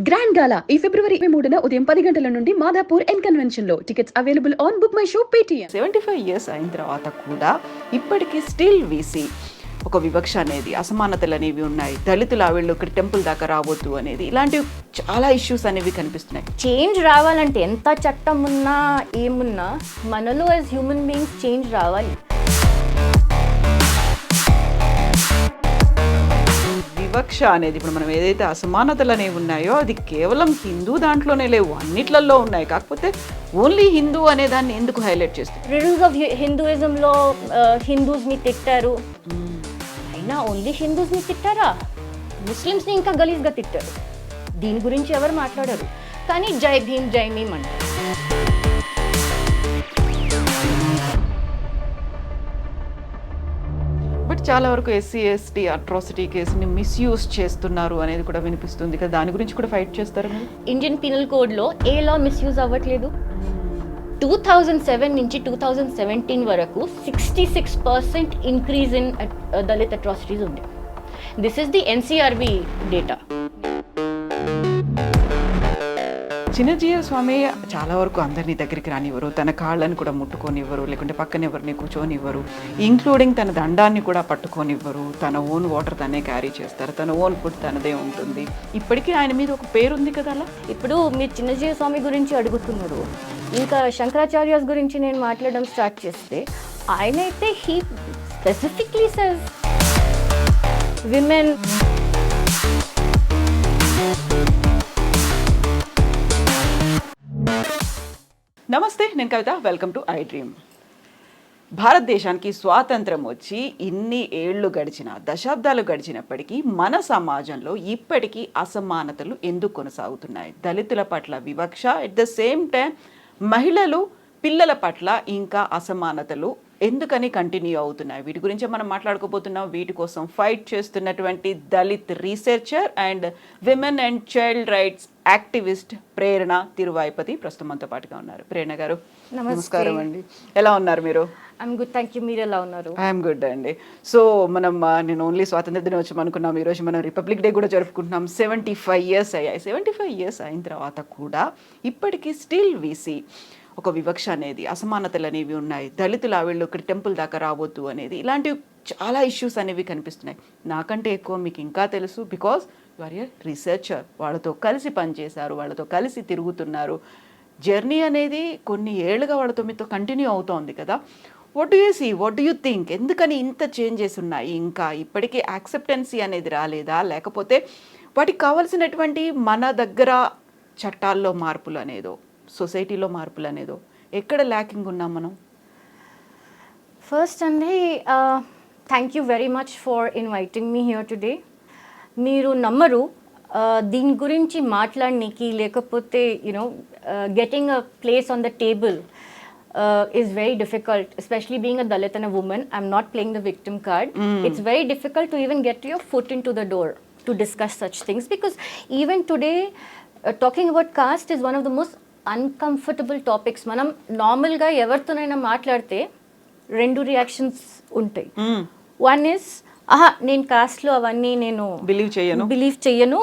Grand గాలా ఈ ఫిబ్రవరి 23న ఉదయం 10 గంటల నుండి మాదాపూర్ ఎన్ కన్వెన్షన్ లో. Tickets available on book my show Paytm. 75 years అయిన తర్వాత కూడా ఇప్పటికీ స్టిల్ వీసీ ఒక వివక్ష అనేది, అసమానతలు అనేవి ఉన్నాయి. దళితులు వీళ్ళు ఇక్కడ టెంపుల్ దాకా రావద్దు అనేది, ఇలాంటివి చాలా ఇష్యూస్ అనేవి కనిపిస్తున్నాయి. చేంజ్ రావాలంటే ఎంత చట్టం ఉన్నా ఏమున్నా మనలో యాజ్ హ్యూమన్ బీయింగ్స్ చేంజ్ రావాలి. వివక్ష అనేది, ఇప్పుడు మనం ఏదైతే అసమానతలు అనేవి ఉన్నాయో అది కేవలం హిందూ దాంట్లోనే లేవు, అన్నిట్లలో ఉన్నాయి. కాకపోతే ఓన్లీ హిందూ అనే దాన్ని ఎందుకు హైలైట్ చేస్తారు? రిడల్స్ ఆఫ్ హిందూయిజంలో హిందూస్ని తిట్టారు, అయినా ఓన్లీ హిందూస్ని తిట్టారా? ముస్లిమ్స్ని ఇంకా గలీజ్గా తిట్టారు. దీని గురించి ఎవరు మాట్లాడారు? కానీ జై భీమ్ జై మీమ్ అంటారు. బట్ చాలా వరకు ఎస్సీ ఎస్టీ అట్రాసిటీ కేసుని మిస్యూజ్ చేస్తున్నారు అనేది కూడా వినిపిస్తుంది కదా, దాని గురించి కూడా ఫైట్ చేస్తారు మీరు? ఇండియన్ పీనల్ కోడ్లో ఏ లా మిస్యూజ్ అవ్వట్లేదు. 2007 నుంచి 2017 వరకు 66% ఇంక్రీజ్ ఇన్ దళిత్ అట్రాసిటీస్ ఉంది. This is the NCRB data. Chinnajeeva Swami చాలా వరకు అందరినీ దగ్గరికి రానివ్వరు, తన కాళ్ళని కూడా ముట్టుకోనివ్వరు, లేకుంటే పక్కన ఎవరిని కూర్చోనివ్వరు, ఇంక్లూడింగ్ తన దండాన్ని కూడా పట్టుకోనివ్వరు. తన ఓన్ వాటర్ తనే క్యారీ చేస్తారు, తన ఓన్ ఫుడ్ తనదే ఉంటుంది. ఇప్పటికీ ఆయన మీద ఒక పేరు ఉంది కదా. అలా ఇప్పుడు మీరు చిన్నజీవ స్వామి గురించి అడుగుతున్నారు, ఇంకా శంకరాచార్యాస్ గురించి నేను మాట్లాడడం స్టార్ట్ చేస్తే ఆయన అయితే హీ స్పెసిఫిక్లీ సెస్ విమెన్. నమస్తే, నేను కవిత. Welcome to iDream. భారతదేశానికి స్వాతంత్రం వచ్చి ఇన్ని ఏళ్ళు గడిచిన, దశాబ్దాలు గడిచినప్పటికీ మన సమాజంలో ఇప్పటికీ అసమానతలు ఎందుకు కొనసాగుతున్నాయి? దళితుల పట్ల వివక్ష, ఎట్ ద సేమ్ టైం మహిళలు, పిల్లల పట్ల ఇంకా అసమానతలు ఎందుకని కంటిన్యూ అవుతున్నాయి? వీటి గురించి మనం మాట్లాడుకోబోతున్నాం. వీటి కోసం ఫైట్ చేస్తున్నటువంటి Dalit researcher and women and child rights activist Prerana Tiruvaipati ప్రస్తుతం మనతో పాటుగా ఉన్నారు. ప్రేరణ గారు నమస్కారం అండి. ఎలా ఉన్నారు మీరు? I'm good, thank you. మీరు ఎలా ఉన్నారు? ఐఎమ్ గుడ్ అండి. సో నేను ఓన్లీ స్వాతంత్ర దినోత్సవం అనుకున్నాం, ఈరోజు మనం రిపబ్లిక్ డే కూడా జరుపుకుంటున్నాం. 75 years అయ్యాయి. 75 years అయిన తర్వాత కూడా ఇప్పటికీ స్టిల్ వీసీ ఒక వివక్ష అనేది, అసమానతలు అనేవి ఉన్నాయి. దళితులు వీళ్ళు ఇక్కడ టెంపుల్ దాకా రావద్దు అనేది, ఇలాంటివి చాలా ఇష్యూస్ అనేవి కనిపిస్తున్నాయి. నాకంటే ఎక్కువ మీకు ఇంకా తెలుసు, because you are a researcher. వాళ్ళతో కలిసి పనిచేశారు, వాళ్ళతో కలిసి తిరుగుతున్నారు. జర్నీ అనేది కొన్ని ఏళ్ళుగా వాళ్ళతో మీతో కంటిన్యూ అవుతోంది కదా. What do you see, what do you think? ఎందుకని ఇంత చేంజెస్ ఉన్నాయి? ఇంకా ఇప్పటికీ యాక్సెప్టెన్సీ అనేది రాలేదా? లేకపోతే వాటికి కావాల్సినటువంటి మన దగ్గర చట్టాల్లో మార్పులు అనేదో, సొసైటీలో మార్పులు అనేదో ఎక్కడ ల్యాకింగ్ ఉన్నాం మనం? ఫస్ట్ అండి, thank you very much for inviting me here today. మీరు నమ్మరు, దీని గురించి మాట్లాడడానికి, లేకపోతే you know getting a place on the table is very difficult, especially being a Dalit and a woman. I'm not playing the victim card. It's very difficult to even get your foot into the door to discuss such things, because even today talking about caste is one of the most uncomfortable topics. మనం నార్మల్గా ఎవరితోనైనా మాట్లాడితే రెండు reactions ఉంటాయి. One is, నేను కాస్ట్లో అవన్నీ నేను బిలీవ్ చెయ్యను,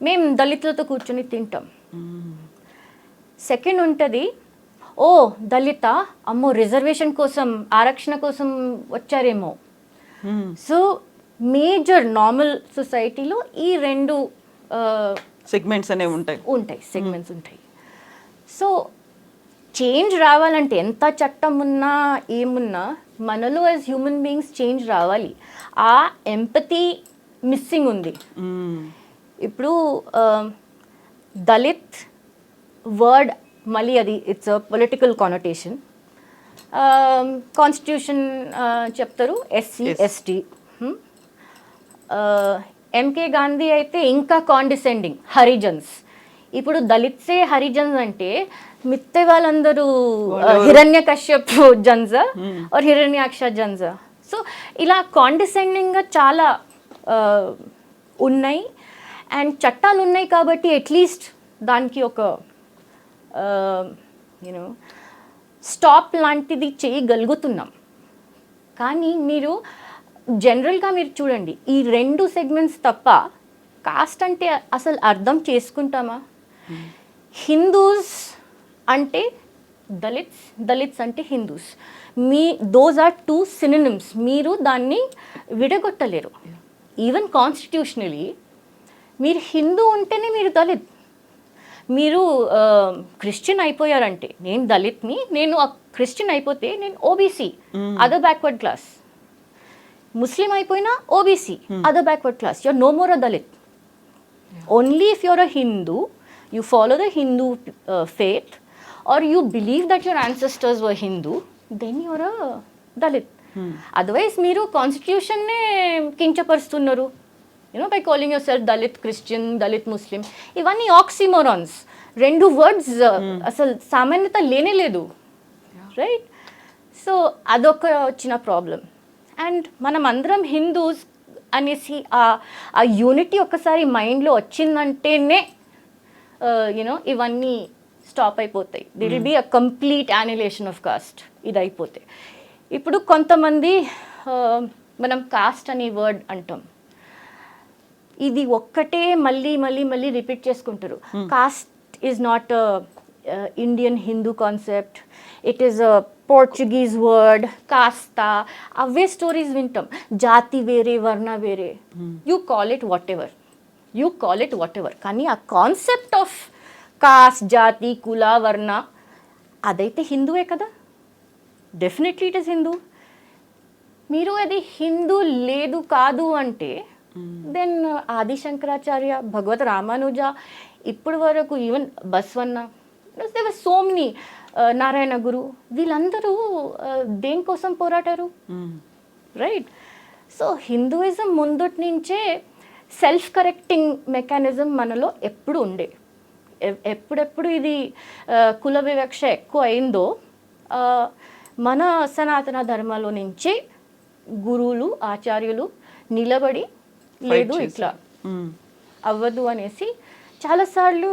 మేము దళితులతో కూర్చొని తింటాం. సెకండ్ ఉంటుంది, ఓ దళిత, అమ్మో రిజర్వేషన్ కోసం, ఆరక్షణ కోసం వచ్చారేమో. సో మేజర్ నార్మల్ సొసైటీలో ఈ రెండు సెగ్మెంట్స్ అనేవి సెగ్మెంట్స్ ఉంటాయి. సో చేంజ్ రావాలంటే ఎంత చట్టం ఉన్నా ఏమున్నా మనలో యాజ్ హ్యూమన్ బీయింగ్స్ చేంజ్ రావాలి. ఆ ఎంపతి మిస్సింగ్ ఉంది. ఇప్పుడు దళిత్ వర్డ్ మళ్ళీ అది it's a political connotation. Constitution చెప్తారు ఎస్సీ ఎస్టీ. ఎంకే గాంధీ అయితే ఇంకా కాండిసెండింగ్, హరిజన్స్. ఇప్పుడు దళిత్సే హరిజన్స్ అంటే మిగతా వాళ్ళందరూ హిరణ్యకశ్యప్ జన్జా ఆర్ హిరణ్యాక్ష జన్జా. సో ఇలా కాండిసెండింగ్గా చాలా ఉన్నాయి. అండ్ చట్టాలు ఉన్నాయి కాబట్టి అట్లీస్ట్ దానికి ఒక యూనో స్టాప్ లాంటిది చేయగలుగుతున్నాం. కానీ మీరు జనరల్గా మీరు చూడండి, ఈ రెండు సెగ్మెంట్స్ తప్ప కాస్ట్ అంటే అసలు అర్థం చేసుకుంటామా? హిందూస్ అంటే దళిత్స్, దళిత్స్ అంటే Hindus. Those are two synonyms. మీరు దాన్ని విడగొట్టలేరు. ఈవెన్ కాన్స్టిట్యూషనలీ మీరు హిందూ ఉంటేనే మీరు దళిత్. మీరు క్రిస్టియన్ అయిపోయారంటే, నేను దళిత్ని, నేను క్రిస్టియన్ అయిపోతే నేను OBC, other backward class. Muslim అయిపోయినా OBC, other backward class. You're no more a Dalit. Only if you're a Hindu, you follow the Hindu faith, or you believe that your ancestors were Hindu, then you're a Dalit. Otherwise, మీరు కాన్స్టిట్యూషన్నే కించపరుస్తున్నారు, by calling yourself Dalit Christian, Dalit Muslim. ఇవన్నీ ఆక్సిమోరాన్స్. రెండు words అసలు సామాన్యత లేనే లేదు, right? So అదొక వచ్చిన ప్రాబ్లం. అండ్ మనం అందరం హిందూస్ అనేసి ఆ యూనిటీ ఒక్కసారి మైండ్లో వచ్చిందంటేనే ఇవన్నీ స్టాప్ అయిపోతాయి. There will be a complete annihilation of caste. ఇది అయిపోతే ఇప్పుడు కొంతమంది మనం కాస్ట్ అనే వర్డ్ అంటాం, ఇది ఒక్కటే మళ్ళీ మళ్ళీ మళ్ళీ రిపీట్ చేసుకుంటారు. Cost is not Indian Hindu concept, it is a Portuguese word కాస్తా. అవే స్టోరీస్ వింటాం. జాతి వేరే, వర్ణ వేరే. You call it what ever, కానీ ఆ కాన్సెప్ట్ ఆఫ్ కాస్ట్, జాతి, కుల, వర్ణ అదైతే హిందువే కదా. Definitely it is Hindu. మీరు అది హిందూ లేదు కాదు అంటే దెన్ ఆది శంకరాచార్య, భగవత్ రామానుజ, ఇప్పటి వరకు ఈవెన్ బస్వన్న, దేవర్ సో మెనీ, నారాయణ గురు, వీళ్ళందరూ దేనికోసం పోరాటారు, రైట్? సో హిందూయిజం ముందటి నుంచే సెల్ఫ్ కరెక్టింగ్ మెకానిజం మనలో ఎప్పుడు ఉండే. ఎప్పుడెప్పుడు ఇది కుల వివక్ష ఎక్కువ అయిందో, మన సనాతన ధర్మంలో నుంచి గురువులు, ఆచార్యులు నిలబడి లేదు ఇట్లా అవ్వదు అనేసి చాలాసార్లు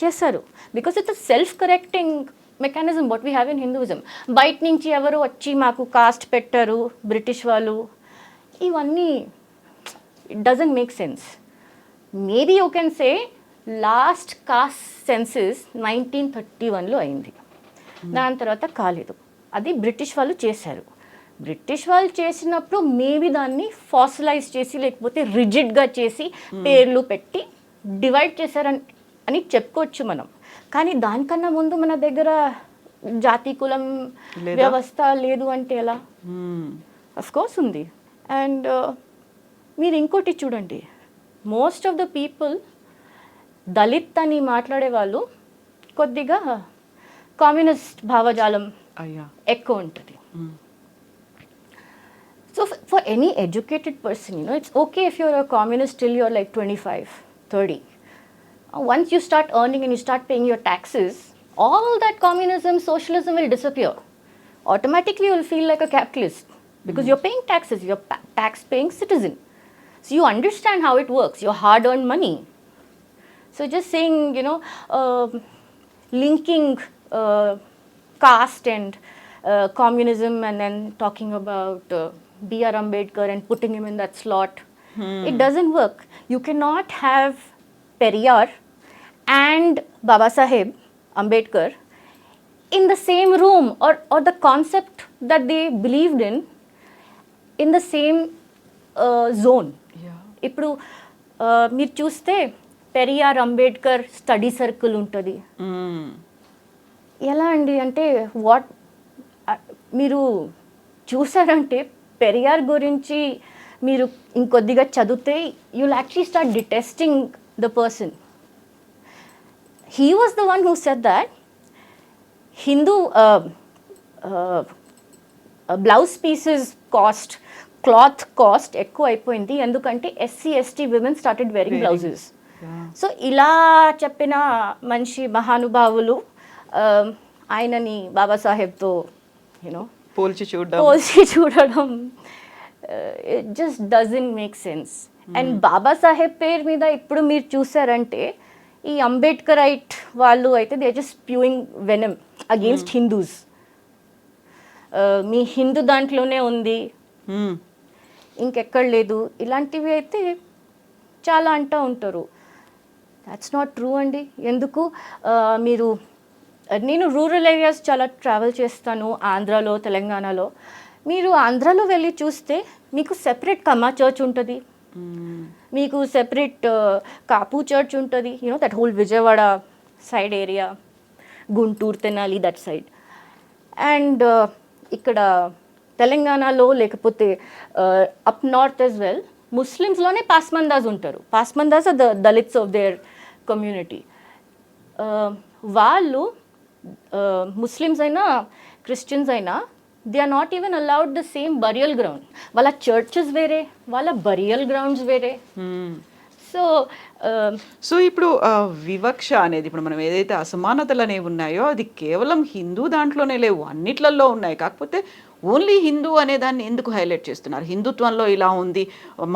చేశారు. Because it's self correcting mechanism what we have in Hinduism. బయట నుంచి ఎవరు వచ్చి మాకు కాస్ట్ పెట్టారు, బ్రిటిష్ వాళ్ళు, ఇవన్నీ it doesn't make sense. Maybe you can say last caste census 1931లో అయింది. దాని తర్వాత కాలేదు. అది బ్రిటిష్ వాళ్ళు చేశారు. బ్రిటిష్ వాళ్ళు చేసినప్పుడు మేబీ దాన్ని ఫాసిలైజ్ చేసి, లేకపోతే రిజిడ్గా చేసి, పేర్లు పెట్టి డివైడ్ చేశారని చెప్పుకోవచ్చు మనం. కానీ దానికన్నా ముందు మన దగ్గర జాతి కులం వ్యవస్థ లేదు అంటే ఎలా? అఫ్ కోర్స్ ఉంది. అండ్ మీరు ఇంకోటి చూడండి, most of the people Dalit అని మాట్లాడే వాళ్ళు కొద్దిగా కమ్యూనిస్ట్ భావజాలం ఎక్కువ ఉంటుంది. So for any educated person, it's okay if you're a communist till you're like 25, 30. Once you start earning and you start paying your taxes, all that communism, socialism will disappear. Automatically you will feel like a capitalist because you're paying taxes, you're tax-paying citizen. So you understand how it works, your hard-earned money. So just saying, linking caste and communism and then talking about B.R. Ambedkar and putting him in that slot, it doesn't work. You cannot have Periyar and Baba Saheb Ambedkar in the same room, or the concept that they believed in the same zone. ఇప్పుడు మీరు చూస్తే Periyar Ambedkar study circle ఉంటుంది. ఎలా అండి అంటే మీరు చూసారంటే పెరియార్ గురించి మీరు ఇంకొద్దిగా చదివితే you will actually start detesting the person. He was the one who said that Hindu blouse pieces cost, cloth cost ఎక్కువ అయిపోయింది ఎందుకంటే SC ST women started wearing blouses. So ఇలా చెప్పిన మనిషి మహానుభావులు ఆయనని బాబాసాహెబ్తో పోల్చి చూడడం it just doesn't make sense. And Babasaheb పేరు మీద ఇప్పుడు మీరు చూసారంటే ఈ అంబేద్కరైట్ వాళ్ళు అయితే they just spewing venom against Hindus. మీ హిందూ దాంట్లోనే ఉంది, ఇంకెక్కడ లేదు. ఇలాంటివి అయితే చాలా అంటూ ఉంటారు. దాట్స్ నాట్ ట్రూ అండి. ఎందుకు మీరు నేను రూరల్ ఏరియాస్ చాలా ట్రావెల్ చేస్తాను, ఆంధ్రాలో, తెలంగాణలో. మీరు ఆంధ్రాలో వెళ్ళి చూస్తే మీకు సెపరేట్ కమ్మా చర్చ్ ఉంటుంది, మీకు సెపరేట్ కాపు చర్చ్ ఉంటుంది, that whole Vijayawada side area, Guntur, Tenali, that side. And ఇక్కడ తెలంగాణలో లేకపోతే అప్ నార్త్ యాజ్ వెల్ ముస్లిమ్స్లోనే పాస్మందాస్ ఉంటారు. Pasmandas are the Dalits of their community. వాళ్ళు ముస్లిమ్స్ అయినా క్రిస్టియన్స్ అయినా they are not even allowed the same burial ground. వాళ్ళ చర్చెస్ వేరే, వాళ్ళ బరియల్ గ్రౌండ్స్ వేరే. సో ఇప్పుడు వివక్ష అనేది, ఇప్పుడు మనం ఏదైతే అసమానతలు అనేవి ఉన్నాయో అది కేవలం హిందూ దాంట్లోనే లేవు, అన్నిట్లలో ఉన్నాయి. కాకపోతే ఓన్లీ హిందూ అనే దాన్ని ఎందుకు హైలైట్ చేస్తున్నారు? హిందుత్వంలో ఇలా ఉంది,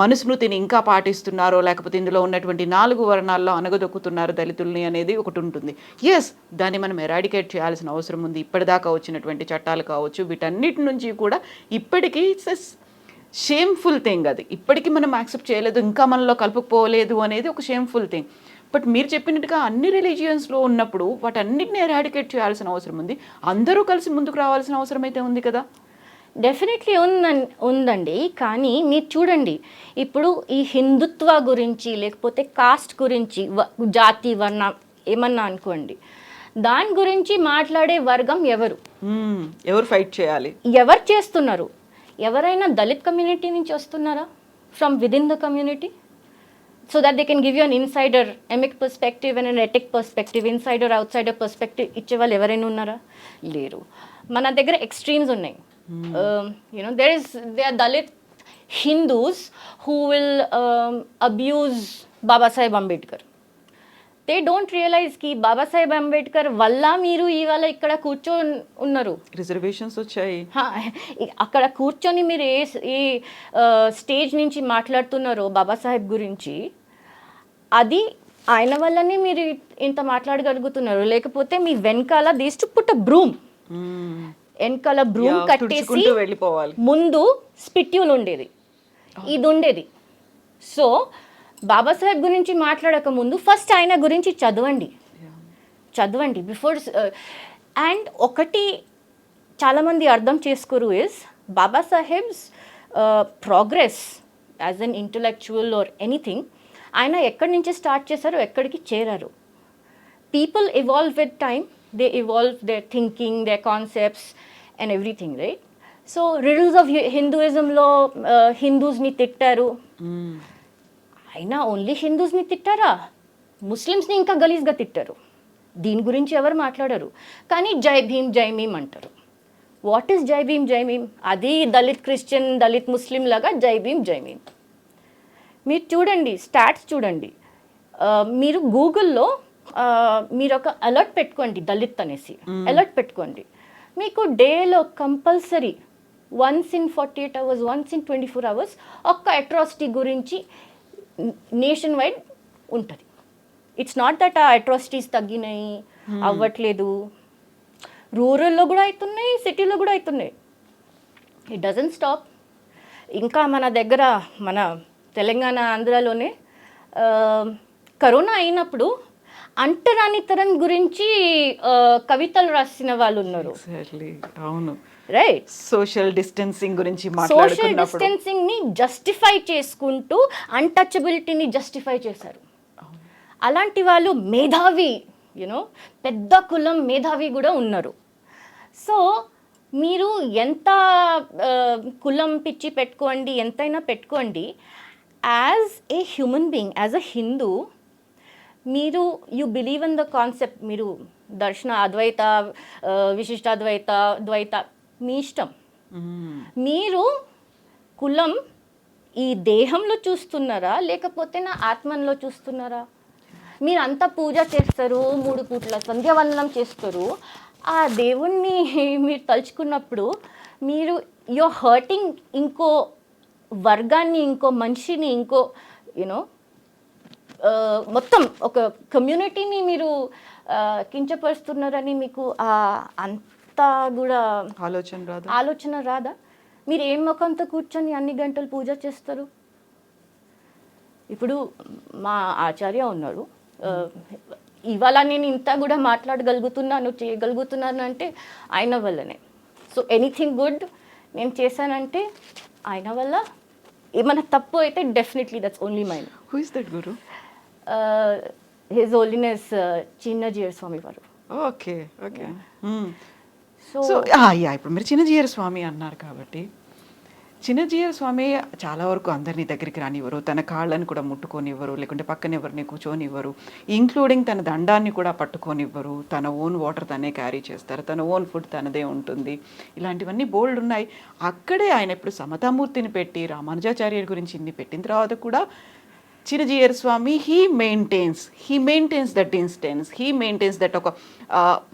మనుస్మృతిని ఇంకా పాటిస్తున్నారో, లేకపోతే ఇందులో ఉన్నటువంటి 4 వర్ణాల్లో అనగదొక్కుతున్నారు దళితుల్ని అనేది ఒకటి ఉంటుంది. ఎస్, దాన్ని మనం ఎరాడికేట్ చేయాల్సిన అవసరం ఉంది. ఇప్పటిదాకా వచ్చినటువంటి చట్టాలు కావచ్చు, వీటన్నిటి నుంచి కూడా ఇప్పటికీ షేమ్ఫుల్ థింగ్ అది. ఇప్పటికీ మనం యాక్సెప్ట్ చేయలేదు, ఇంకా మనలో కలుపుకోలేదు అనేది ఒక షేమ్ఫుల్ థింగ్. బట్ మీరు చెప్పినట్టుగా అన్ని రిలీజియన్స్లో ఉన్నప్పుడు వాటన్నిటిని ఎరాడికేట్ చేయాల్సిన అవసరం ఉంది. అందరూ కలిసి ముందుకు రావాల్సిన అవసరం అయితే ఉంది కదా. డెఫినెట్లీ ఉందండి. కానీ మీరు చూడండి, ఇప్పుడు ఈ హిందుత్వ గురించి లేకపోతే కాస్ట్ గురించి, జాతి, వర్ణం ఏమన్నా అనుకోండి, దాని గురించి మాట్లాడే వర్గం ఎవరు ఫైట్ చేయాలి? ఎవరు చేస్తున్నారు? ఎవరైనా దళిత్ కమ్యూనిటీ నుంచి వస్తున్నారా? From within the community, so that they can give you an insider emic perspective and an etic perspective, insider outsider perspective ఇచ్చేవాళ్ళు ఎవరైనా ఉన్నారా? లేరు. మన దగ్గర ఎక్స్ట్రీమ్స్ ఉన్నాయి. there are Dalit Hindus who will abuse Baba Saheb Ambedkar. They don't realize ki Baba Saheb Ambedkar valla మీరు ఇవాళ ఇక్కడ కూర్చొని ఉన్నారు. రిజర్వేషన్స్ వచ్చాయి. అక్కడ కూర్చొని మీరు ఏ స్టేజ్ నుంచి మాట్లాడుతున్నారో బాబా సాహెబ్ గురించి, అది ఆయన వల్లనే మీరు ఇంత మాట్లాడగలుగుతున్నారు. లేకపోతే మీ వెనకాల this to put a broom, వెనకాల బ్రూమ్ కట్టేసి ముందు స్పిట్యూల్ ఉండేది, ఇది ఉండేది. సో బాబాసాహెబ్ గురించి మాట్లాడక ముందు ఫస్ట్ ఆయన గురించి చదవండి బిఫోర్. అండ్ ఒకటి చాలామంది అర్థం చేసుకోరు is Babasaheb's progress as an intellectual or anything, ఆయన ఎక్కడి నుంచి స్టార్ట్ చేశారో ఎక్కడికి చేరారు. People evolve with time, they evolve their thinking, their concepts and everything, right? So riddles of Hinduism lo Hindus ni tittaru, aina only Hindus ni tittara, Muslims ni inka galiz ga tittaru. Deen gurinchi evaru matladaru, kani jai bhim antaru. What is jai bhim? adi Dalit Christian, Dalit Muslim laga jai bhim. మీరు చూడండి, stats చూడండి. మీరు గూగుల్లో మీరు ఒక alert పెట్టుకోండి, దళిత్ అనేసి alert పెట్టుకోండి. మీకు డేలో compulsory once in 48 hours, once in 24 hours ఒక్క అట్రాసిటీ గురించి నేషన్ వైడ్ ఉంటుంది. ఇట్స్ నాట్ దట్ ఆ అట్రాసిటీస్ తగ్గినాయి, అవ్వట్లేదు. రూరల్లో కూడా అవుతున్నాయి, సిటీలో కూడా అవుతున్నాయి. It doesn't stop. ఇంకా మన దగ్గర మన తెలంగాణ, ఆంధ్రాలోనే కరోనా అయినప్పుడు అంటరానితనం గురించి కవితలు రాసిన వాళ్ళు ఉన్నారు. అవును, రైట్. సోషల్ డిస్టెన్సింగ్ గురించి సోషల్ డిస్టెన్సింగ్ ని జస్టిఫై చేసుకుంటూ అన్టచబిలిటీని జస్టిఫై చేశారు. అలాంటి వాళ్ళు మేధావి, పెద్ద కులం మేధావి కూడా ఉన్నారు. సో మీరు ఎంత కులం పిచ్చి పెట్టుకోండి, ఎంతైనా పెట్టుకోండి, as a human being, as a Hindu, మీరు you believe in the concept. మీరు దర్శన, అద్వైత, విశిష్టాద్వైత, ద్వైత మీ ఇష్టం. మీరు కులం ఈ దేహంలో చూస్తున్నారా లేకపోతే నా ఆత్మలో చూస్తున్నారా? మీరు అంతా పూజ చేస్తారు, 3 పూట్ల సంధ్యావందనం చేస్తారు. ఆ దేవుణ్ణి మీరు తలుచుకున్నప్పుడు మీరు యూర్ హర్టింగ్ ఇంకో వర్గాన్ని, ఇంకో మనిషిని, ఇంకో మొత్తం ఒక కమ్యూనిటీని మీరు కించపరుస్తున్నారని మీకు అంతా కూడా ఆలోచన రాదా? మీరు ఏం ముఖంతో కూర్చొని అన్ని గంటలు పూజ చేస్తారు? ఇప్పుడు మా ఆచార్య ఉన్నారు, ఇవాళ నేను ఇంత కూడా మాట్లాడగలుగుతున్నాను, చేయగలుగుతున్నాను అంటే ఆయన వల్లనే. సో ఎనీథింగ్ గుడ్ నేను చేశానంటే ఆయన వల్ల. ఏమైనా తప్పు అయితే definitely that's only mine. Who is that guru? His holiness Chinnajeeyar Swami వారు. Okay okay. సో సో ఇప్పుడు మీరు చిన్నజీయర్ స్వామి అన్నారు కాబట్టి, చిన్నజీయర్ స్వామి చాలా వరకు అందరినీ దగ్గరికి రానివ్వరు, తన కాళ్ళని కూడా ముట్టుకోనివ్వరు, లేకుంటే పక్కన ఎవరిని కూర్చోనివ్వరు, ఇంక్లూడింగ్ తన దండాన్ని కూడా పట్టుకోనివ్వరు, తన ఓన్ వాటర్ తనే క్యారీ చేస్తారు, తన ఓన్ ఫుడ్ తనదే ఉంటుంది. ఇలాంటివన్నీ బోల్డ్ ఉన్నాయి. అక్కడే ఆయన ఇప్పుడు సమతామూర్తిని పెట్టి రామానుజాచార్యుల గురించి ఇన్ని పెట్టిన తర్వాత కూడా Chinnajeeyar Swami he maintains that instance, he maintains that. ఒక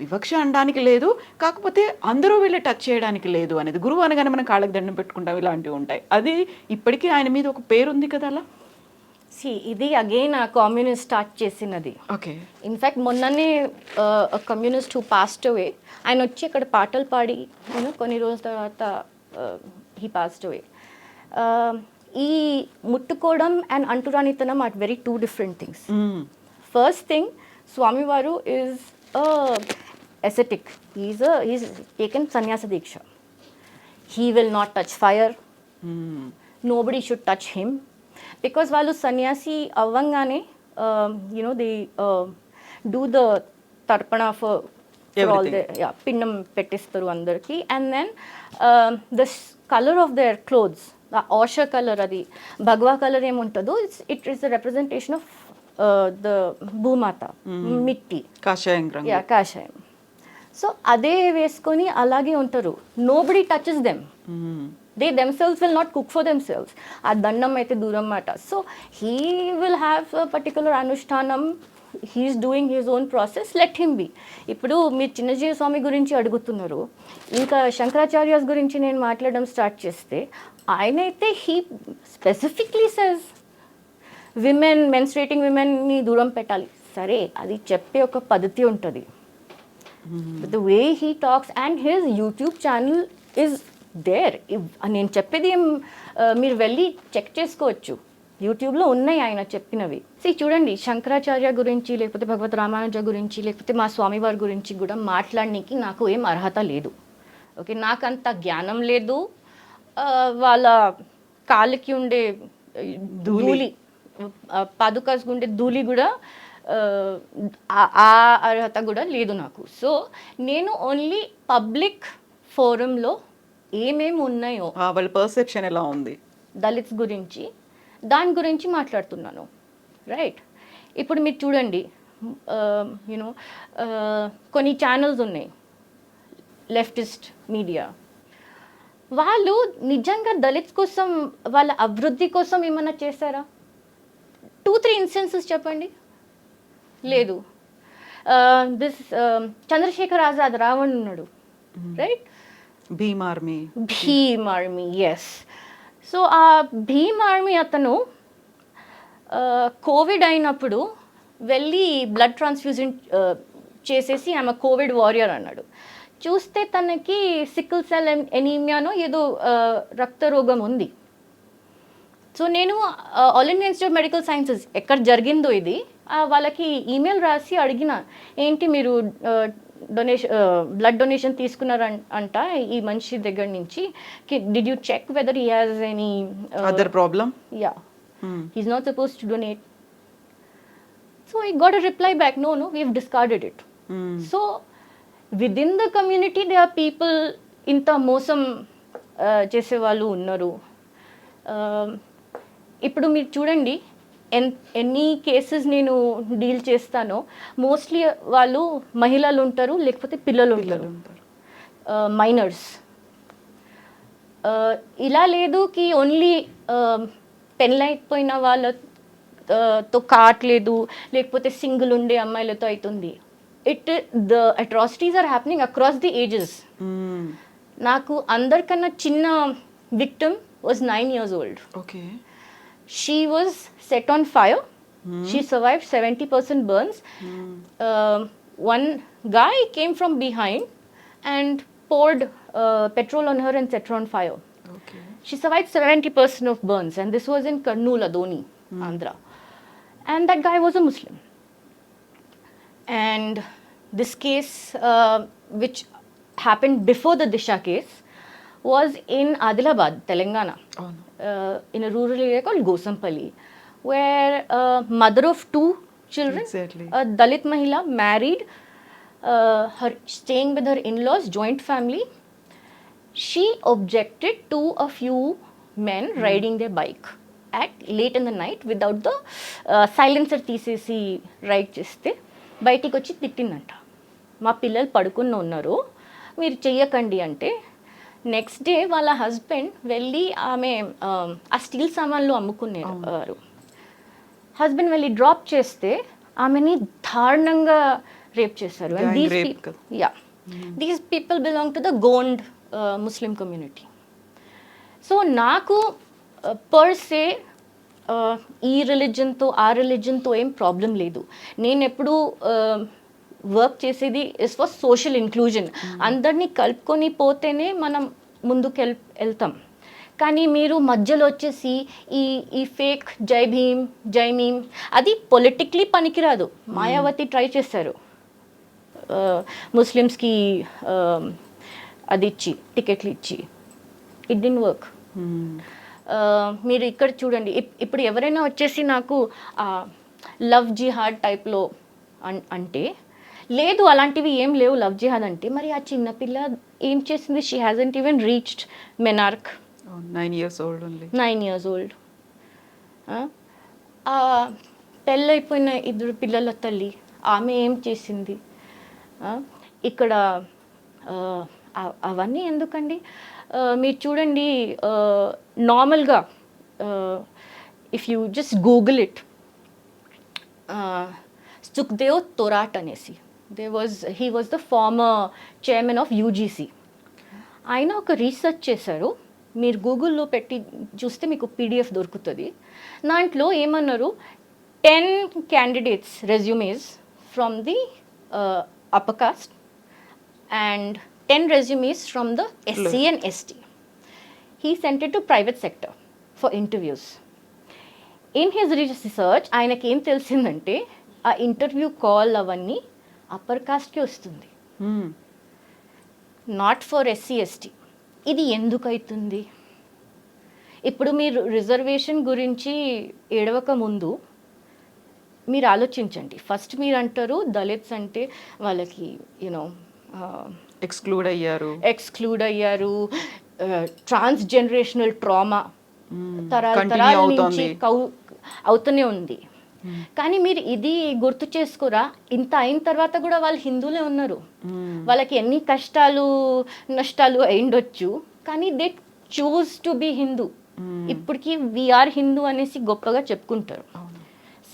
వివక్ష అనడానికి లేదు, కాకపోతే అందరూ వెళ్ళి టచ్ చేయడానికి లేదు అనేది. గురువు అనగానే మనం కాళ్ళకి దండం పెట్టుకుంటాం, ఇలాంటివి ఉంటాయి. అది ఇప్పటికీ ఆయన మీద ఒక పేరు ఉంది కదా అలా. ఇది అగైన్ ఆ కమ్యూనిస్ట్ స్టార్ట్ చేసినది. ఓకే. ఇన్ఫ్యాక్ట్ మొన్ననే కమ్యూనిస్ట్ హూ పాస్డ్ అవే, ఆయన వచ్చి ఇక్కడ పాటలు పాడి కొన్ని రోజుల తర్వాత హీ పాస్డ్ అవే. ఈ ముట్టుకోవడం అండ్ అంటురానితనం are very two different things. First thing, స్వామివారు is ascetic. He's taken sannyasa diksha. He will not touch fire. Nobody should touch him, because వాళ్ళు సన్యాసి అవ్వంగానే they do the tarpana for all the పిండం పెట్టిస్తారు అందరికి. And then the color of their clothes, the osha color, అది భగవా colour ఏముంటుందో, it is a representation of the భూమాత, మిట్టి, కాషాయం రంగు. కాషాయం. సో అదే వేసుకొని అలాగే ఉంటారు. Nobody touches them. They themselves will not cook for themselves. ఆ దండం అయితే దూరం మాట. So he will have a particular అనుష్ఠానం, he's doing his own process, let him be. ఇప్పుడు మీరు చిన్నజీవ స్వామి గురించి అడుగుతున్నారు, ఇంకా శంకరాచార్యాస్ గురించి నేను మాట్లాడడం స్టార్ట్ చేస్తే, ఆయనైతే he specifically says women, menstruating విమెన్ని దూరం పెట్టాలి. సరే, అది చెప్పే ఒక పద్ధతి ఉంటుంది. The way he talks and his YouTube channel is there. నేను చెప్పేది మీరు వెళ్ళి చెక్ చేసుకోవచ్చు, యూట్యూబ్లో ఉన్నాయి ఆయన చెప్పినవి. చూడండి, శంకరాచార్య గురించి, లేకపోతే భగవత్ రామానుజ గురించి, లేకపోతే మా స్వామివారి గురించి కూడా మాట్లాడడానికి నాకు ఏం అర్హత లేదు. ఓకే, నాకంత జ్ఞానం లేదు. వాళ్ళ కాళ్ళకి ఉండే ధూళి, పాదుకాస్ ఉండే ధూళి కూడా ఆ అర్హత కూడా లేదు నాకు. సో నేను ఓన్లీ పబ్లిక్ ఫోరంలో ఏమేమి ఉన్నాయో, వాళ్ళ పర్సెప్షన్ ఎలా ఉంది దళిత్స్ గురించి, దాని గురించి మాట్లాడుతున్నాను. రైట్. ఇప్పుడు మీరు చూడండి, యూనో కొన్ని ఛానల్స్ ఉన్నాయి, లెఫ్టిస్ట్ మీడియా, వాళ్ళు నిజంగా దళిత్స్ కోసం, వాళ్ళ అభివృద్ధి కోసం ఏమన్నా చేశారా? 2-3 ఇన్స్టెన్సెస్ చెప్పండి. లేదు. దిస్ చంద్రశేఖర్ ఆజాద్, రావణ్ ఉన్నాడు, right? Bhim Army, yes. So ఆ భీమ్ ఆర్మీ అతను కోవిడ్ అయినప్పుడు వెళ్ళి బ్లడ్ ట్రాన్స్ఫ్యూజన్ చేసేసి ఆమె కోవిడ్ వారియర్ అన్నాడు. చూస్తే తనకి సికిల్ సెల్ ఎనీమియానో ఏదో రక్త రోగం ఉంది. సో నేను all India institute of medical sciences ఎక్కడ జరిగిందో ఇది, వాళ్ళకి ఈమెయిల్ రాసి అడిగిన, ఏంటి మీరు బ్లడ్ డొనేషన్ తీసుకున్నారంట ఈ మనిషి దగ్గర నుంచి, did you check whether he has any other problem? Yeah, he's not suppose to donate. So I got a reply back, no we have discarded it. So within the community they are people, ఇంత మోసం చేసేవాళ్ళు ఉన్నారు. ఇప్పుడు మీరు చూడండి, ఎన్ని cases నేను deal చేస్తానో మోస్ట్లీ వాళ్ళు మహిళలు ఉంటారు, లేకపోతే పిల్లలు ఉంటారు, మైనర్స్. ఇలా లేదు కి ఓన్లీ పెళ్ళైపోయిన వాళ్ళతో కావట్లేదు, లేకపోతే సింగిల్ ఉండే అమ్మాయిలతో అవుతుంది. The atrocities are happening across the ages. నాకు అందరికన్నా చిన్న victim was 9 years old. Okay. She was set on fire. She survived 70% burns. One guy came from behind and poured petrol on her and set her on fire. Okay. She survived 70% of burns, and this was in Kurnool, Adoni. Andhra. And that guy was a Muslim. And this case, which happened before the Disha case, was in Adilabad, Telangana, in a rural area called Gosampalli, where a mother of two children, Exactly. a Dalit Mahila, married, her staying with her in-laws, joint family. She objected to a few men riding their bike at late in the night without the silencer తీసేసి ride చేస్తే బయటికి వచ్చి తిట్టిందంట. మా పిల్లలు పడుకుని ఉన్నారు, మీరు చెయ్యకండి అంటే నెక్స్ట్ డే వాళ్ళ హస్బెండ్ వెళ్ళి ఆమె ఆ స్టీల్ సామాన్లు అమ్ముకునేవారు. హస్బెండ్ వెళ్ళి డ్రాప్ చేస్తే ఆమెని దారుణంగా రేప్ చేశారు. These people belong to the Gond Muslim community. So నాకు పర్ సే ఈ రిలీజన్తో ఆ రిలీజన్తో ఏం ప్రాబ్లం లేదు. నేను ఎప్పుడు వర్క్ చేసేది ఇస్ ఫర్ సోషల్ ఇంక్లూజన్. అందరినీ కలుపుకొని పోతేనే మనం ముందుకు వెళ్తాం. కానీ మీరు మధ్యలో వచ్చేసి ఈ ఫేక్ జై భీమ్ జై మీమ్ అది పొలిటిక్లీ పనికిరాదు. మాయావతి ట్రై చేశారు ముస్లిమ్స్కి అది ఇచ్చి టికెట్లు ఇచ్చి, ఇట్ డిడ్ంట్ వర్క్. మీరు ఇక్కడ చూడండి, ఇప్పుడు ఎవరైనా వచ్చేసి నాకు లవ్ జిహాద్ టైప్లో అంటే లేదు, అలాంటివి ఏం లేవు లవ్ జిహాద్ అంటే, మరి ఆ చిన్నపిల్ల ఏం చేసింది? She hasn't even reached menarche, 9 years old only. 9 years old. పెళ్ళైపోయిన 2 పిల్లల తల్లి ఆమె ఏం చేసింది? ఇక్కడ అవన్నీ ఎందుకండి? మీరు చూడండి, నార్మల్గా if you just Google it, Sukhdeo Thorat అనేసి, he was the former chairman of UGC. ఆయన ఒక రీసెర్చ్ చేశారు, మీరు గూగుల్లో పెట్టి చూస్తే మీకు పీడిఎఫ్ దొరుకుతుంది. దాంట్లో ఏమన్నారు, 10 candidates resumes from the upper caste and 10 resumes from the SC and ST. He sent it to private sector for interviews. In his research, ఆయనకి ఏం తెలిసిందంటే ఆ ఇంటర్వ్యూ కాల్ అవన్నీ అప్పర్ కాస్ట్కి వస్తుంది, నాట్ ఫర్ SC ST. ఇది ఎందుకు అవుతుంది? ఇప్పుడు మీరు రిజర్వేషన్ గురించి ఏడవక ముందు మీరు ఆలోచించండి. ఫస్ట్ మీరు అంటారు దళిత్స్ అంటే వాళ్ళకి యూనో ఎక్స్క్లూడ్ అయ్యారు, ట్రాన్స్ జనరేషనల్ ట్రామా తరాల నుంచి అవుతూనే ఉంది. కానీ మీరు ఇది గుర్తు చేసుకోరా, ఇంత అయిన తర్వాత కూడా వాళ్ళు హిందువులే ఉన్నారు. వాళ్ళకి ఎన్ని కష్టాలు నష్టాలు అయిండొచ్చు, కానీ they choose to be Hindu. ఇప్పటికీ వీఆర్ హిందూ అనేసి గొప్పగా చెప్పుకుంటారు.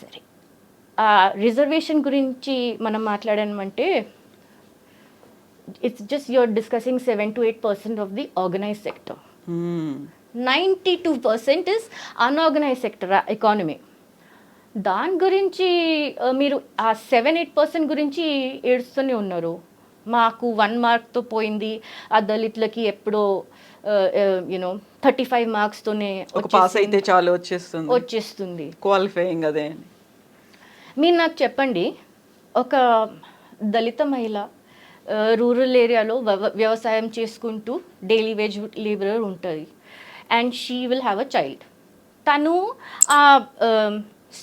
సరే, రిజర్వేషన్ గురించి మనం మాట్లాడామంటే it's just you're discussing 7 to 8% of the organized sector. 92% is unorganized sector economy. దాని గురించి మీరు ఆ 7-8% గురించి ఏడుస్తూనే ఉన్నారు. మాకు 1 మార్క్తో పోయింది, ఆ దళితులకి ఎప్పుడో 35 మార్క్స్తోనే పాస్ అయితే చాలు వచ్చేస్తుంది క్వాలిఫైయింగ్. అదే మీరు నాకు చెప్పండి, ఒక దళిత మహిళ రూరల్ ఏరియాలో వ్యవసాయం చేసుకుంటూ డైలీ వేజ్ లేబరర్ ఉంటుంది, and she will have a child. తను ఆ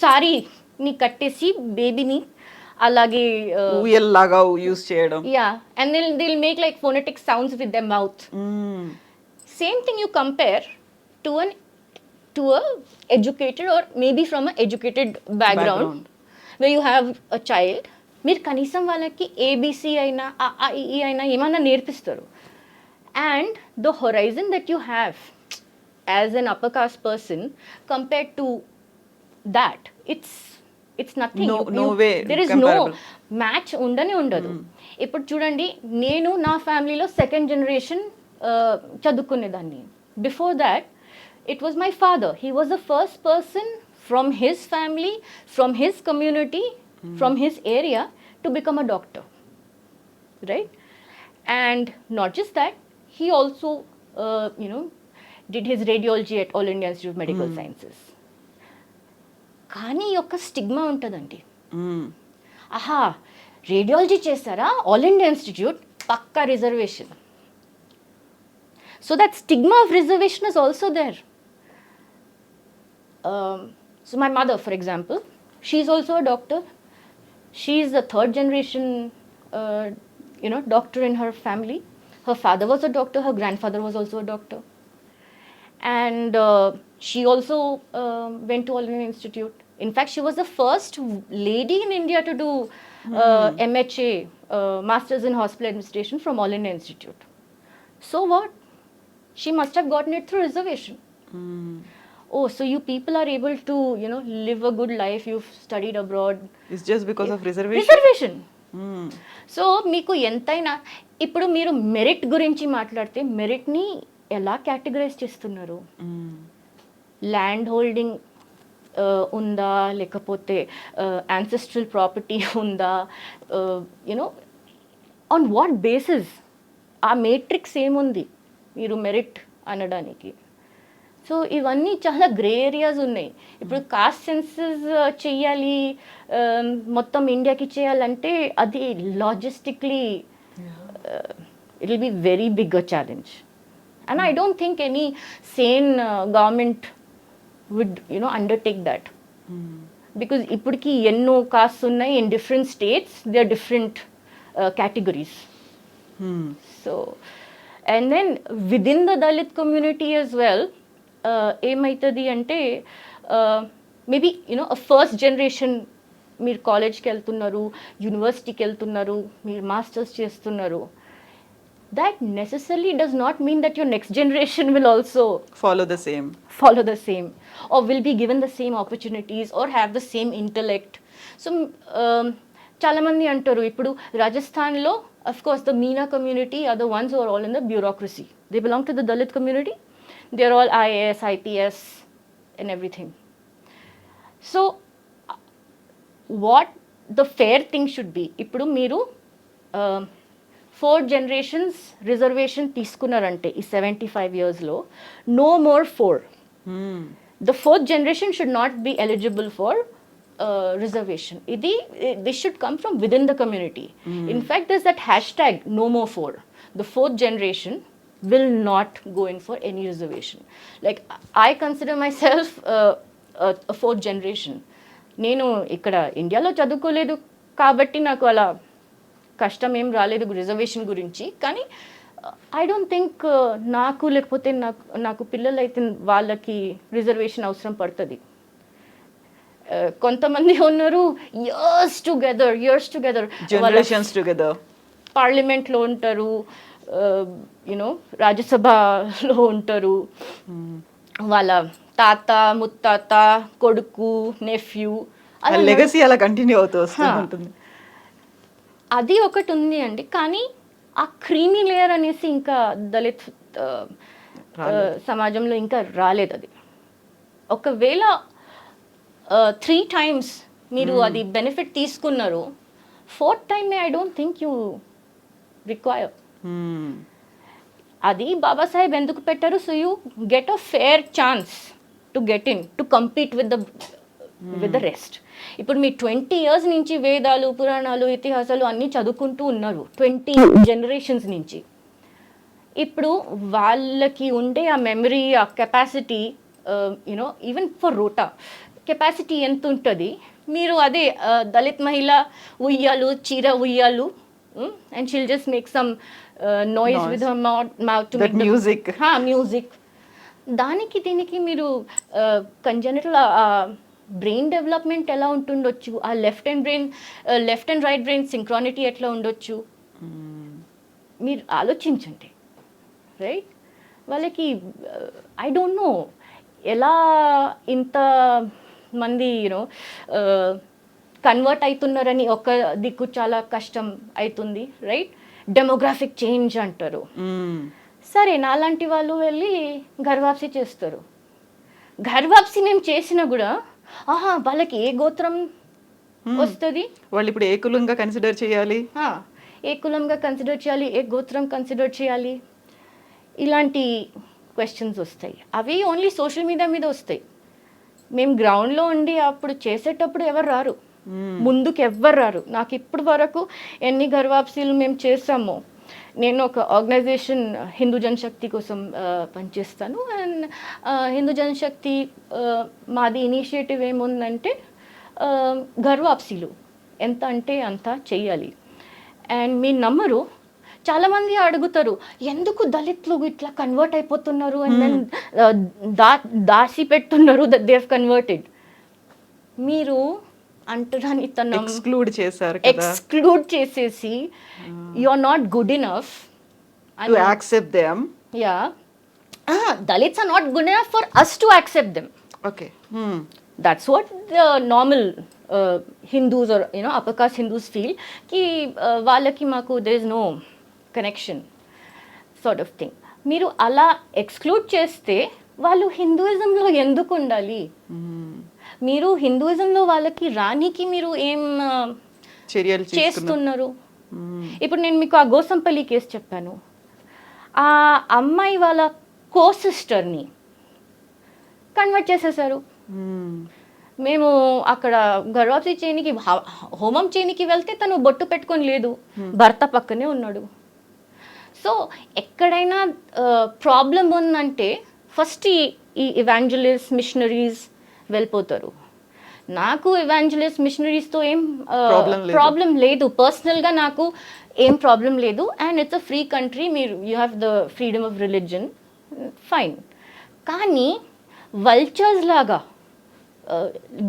సారీని కట్టేసి బేబీని అలాగే లాగా యూస్ చేయడం, and they'll make like phonetic sounds with their mouth. Same thing you compare to a educated or maybe from an educated background where you have a child. మీరు కనీసం వాళ్ళకి ABC అయినా ఈ అయినా ఏమన్నా నేర్పిస్తారు. And the horizon that you have as an upper caste person compared to that, it's nothing. There is no match ఉండదు. ఇప్పుడు చూడండి, నేను నా ఫ్యామిలీలో 2nd generation చదువుకునేదాన్ని. Before that it was my father. He was the first person from his family, from his community, from his area to become a doctor, right? And not just that, he also did his radiology at All India Institute of Medical Sciences. కానీ ఒక stigma ఉంటుందండి. మ్మ్. ఆహా, radiology చేస్తారా, all India institute, పక్కా reservation. So that stigma of reservation is also there. So my mother, for example, she's also a doctor. She's the third generation, doctor in her family. Her father was a doctor. Her grandfather was also a doctor. And she also went to All India Institute. In fact, she was the first lady in India to do MHA, Masters in Hospital Administration from All India Institute. So what? She must have gotten it through reservation. Oh, so you people are able to, live a good life. You've studied abroad. It's just because of reservation? Reservation. So మీకు ఎంతైనా ఇప్పుడు మీరు merit గురించి మాట్లాడితే మెరిట్ని ఎలా categorise చేస్తున్నారు? Land holding ఉందా, లేకపోతే యాన్సెస్ట్రల్ ప్రాపర్టీ ఉందా, ఆన్ వాట్ బేసిస్? ఆ మేట్రిక్స్ ఏముంది మీరు మెరిట్ అనడానికి? సో ఇవన్నీ చాలా గ్రే ఏరియాస్ ఉన్నాయి. ఇప్పుడు కాస్ట్ సెన్సస్ చెయ్యాలి, మొత్తం ఇండియాకి చేయాలంటే అది logistically it will be very big a challenge. And I don't think any sane government would undertake that. Because ఇప్పటికి ఎన్నో కాస్ట్ ఉన్నాయి in different states, they are different categories. So, and then within the Dalit community as well, ఏమవుతుంది అంటే maybe first generation మీరు కాలేజ్కి వెళ్తున్నారు, యూనివర్సిటీకి వెళ్తున్నారు, మీరు మాస్టర్స్ చేస్తున్నారు. That necessarily does not mean that your next generation will also follow the same or will be given the same opportunities or have the same intellect. So చాలామంది అంటారు ఇప్పుడు రాజస్థాన్లో of course the Meena community are the ones who are all in the bureaucracy. They belong to the Dalit community. They are all IAS, IPS and everything. So what the fair thing should be, ఇప్పుడు మీరు 4 generations reservation తీసుకున్నారంటే ఈ 75 yearsలో no more 4. The 4th generation should not be eligible for reservation. This should come from within the community. In fact, there's that hashtag no more 4. The 4th generation will not go in for any reservation. Like I consider myself a 4th generation. నేను ఇక్కడ ఇండియాలో చదువుకోలేదు కాబట్టి నాకు అలా కష్టం ఏం రాలేదు రిజర్వేషన్ గురించి. కానీ ఐ డోంట్ థింక్ నాకు లేకపోతే నాకు పిల్లలు అయితే వాళ్ళకి రిజర్వేషన్ అవసరం పడుతుంది. కొంతమంది ఉన్నారు ఇయర్స్ టుగెదర్ generations together పార్లమెంట్లో ఉంటారు, రాజ్యసభలో ఉంటారు, వాళ్ళ తాత ముత్తాత కొడుకు నెఫ్యూ లెగసీ అలా కంటిన్యూ అవుతూ ఉంటుంది. అది ఒకటి ఉంది అండి. కానీ ఆ క్రీమీ లేయర్ అనేసి ఇంకా దళిత్ సమాజంలో ఇంకా రాలేదు. అది ఒకవేళ 3 times మీరు అది బెనిఫిట్ తీసుకున్నారు, 4th time I don't think you require. అది బాబాసాహెబ్ ఎందుకు పెట్టారు? So you get a fair chance to get in to compete with the rest. ఇప్పుడు మీ 20 years నుంచి వేదాలు, పురాణాలు, ఇతిహాసాలు అన్నీ చదువుకుంటూ ఉన్నారు 20 generations నుంచి. ఇప్పుడు వాళ్ళకి ఉండే ఆ మెమరీ, ఆ capacity, even for rote capacity ఎంత ఉంటుంది? మీరు అదే దళిత్ మహిళ ఉయ్యాలు, చీర ఉయ్యాలు, and she'll just make some noise with her mouth to make music. దానికి దీనికి మీరు కంజెనిటల్ బ్రెయిన్ డెవలప్మెంట్ ఎలా ఉంటుండొచ్చు, ఆ left and right brain synchronicity ఎట్లా ఉండొచ్చు మీరు ఆలోచించండి. రైట్? వాళ్ళకి ఐ డోంట్ నో ఎలా ఇంత మంది కన్వర్ట్ అవుతున్నారని ఒక దిక్కు చాలా కష్టం అవుతుంది. రైట్? డెమోగ్రాఫిక్ చేంజ్ అంటారు. సరే, నాలాంటి వాళ్ళు వెళ్ళి గర్వాప్సి చేస్తారు. గర్వాప్సి మేము చేసినా కూడా వాళ్ళకి ఏ గోత్రం వస్తుంది? వాళ్ళు ఇప్పుడు ఏ కులంగా కన్సిడర్ చేయాలి, ఏ గోత్రం కన్సిడర్ చేయాలి? ఇలాంటి క్వశ్చన్స్ వస్తాయి. అవి ఓన్లీ సోషల్ మీడియా మీద వస్తాయి. మేము గ్రౌండ్లో ఉండి అప్పుడు చేసేటప్పుడు ఎవరు రారు, ముందుకు ఎవ్వరు రారు. నాకు ఇప్పటి వరకు ఎన్ని గర్వాప్సీలు మేము చేసామో, నేను ఒక ఆర్గనైజేషన్ హిందూ జనశక్తి కోసం పనిచేస్తాను. అండ్ హిందూ జనశక్తి మాది ఇనిషియేటివ్ ఏముందంటే గర్వాప్సీలు ఎంత అంటే అంత చెయ్యాలి. అండ్ మీ నమ్మరు, చాలామంది అడుగుతారు ఎందుకు దళితులు ఇట్లా కన్వర్ట్ అయిపోతున్నారు అండ్ దెన్ దాసి పెట్టున్నారు, దట్ దే హావ్ కన్వర్టెడ్. మీరు అంటరాని తనం ఎక్స్క్లూడ్ చేశారు, ఎక్స్క్లూడ్ చేసేసి you are not good enough to accept them. Yeah, Dalits are not good enough for us to accept them. Okay, that's what the normal Hindus or upper caste Hindus feel ki వాళ్ళకి మాకు there is no connection sort of thing. మీరు అలా exclude చేస్తే వాళ్ళు హిందూయిజంలో ఎందుకు ఉండాలి? మీరు హిందూయిజంలో వాళ్ళకి రానికి మీరు ఏం చర్యలు చేస్తున్నారు? ఇప్పుడు నేను మీకు ఆ గోసంపల్లి కేసు చెప్పాను. ఆ అమ్మాయి వాళ్ళ కో సిస్టర్ని కన్వర్ట్ చేసేసారు. మేము అక్కడ గర్వాప్సీ చేయనికి, హోమం చేయనికి వెళ్తే తను బొట్టు పెట్టుకొని లేదు, భర్త పక్కనే ఉన్నాడు. సో ఎక్కడైనా ప్రాబ్లం ఉందంటే ఫస్ట్ ఈ ఇవాంజలిస్ట్ మిషనరీస్ వెళ్ళిపోతారు. నాకు ఇవాంజలిస్ట్ మిషనరీస్తో ఏం ప్రాబ్లం లేదు, పర్సనల్గా నాకు ఏం ప్రాబ్లం లేదు. And it's a free country, మీరు you have the freedom of religion, fine. కానీ వల్చర్స్ లాగా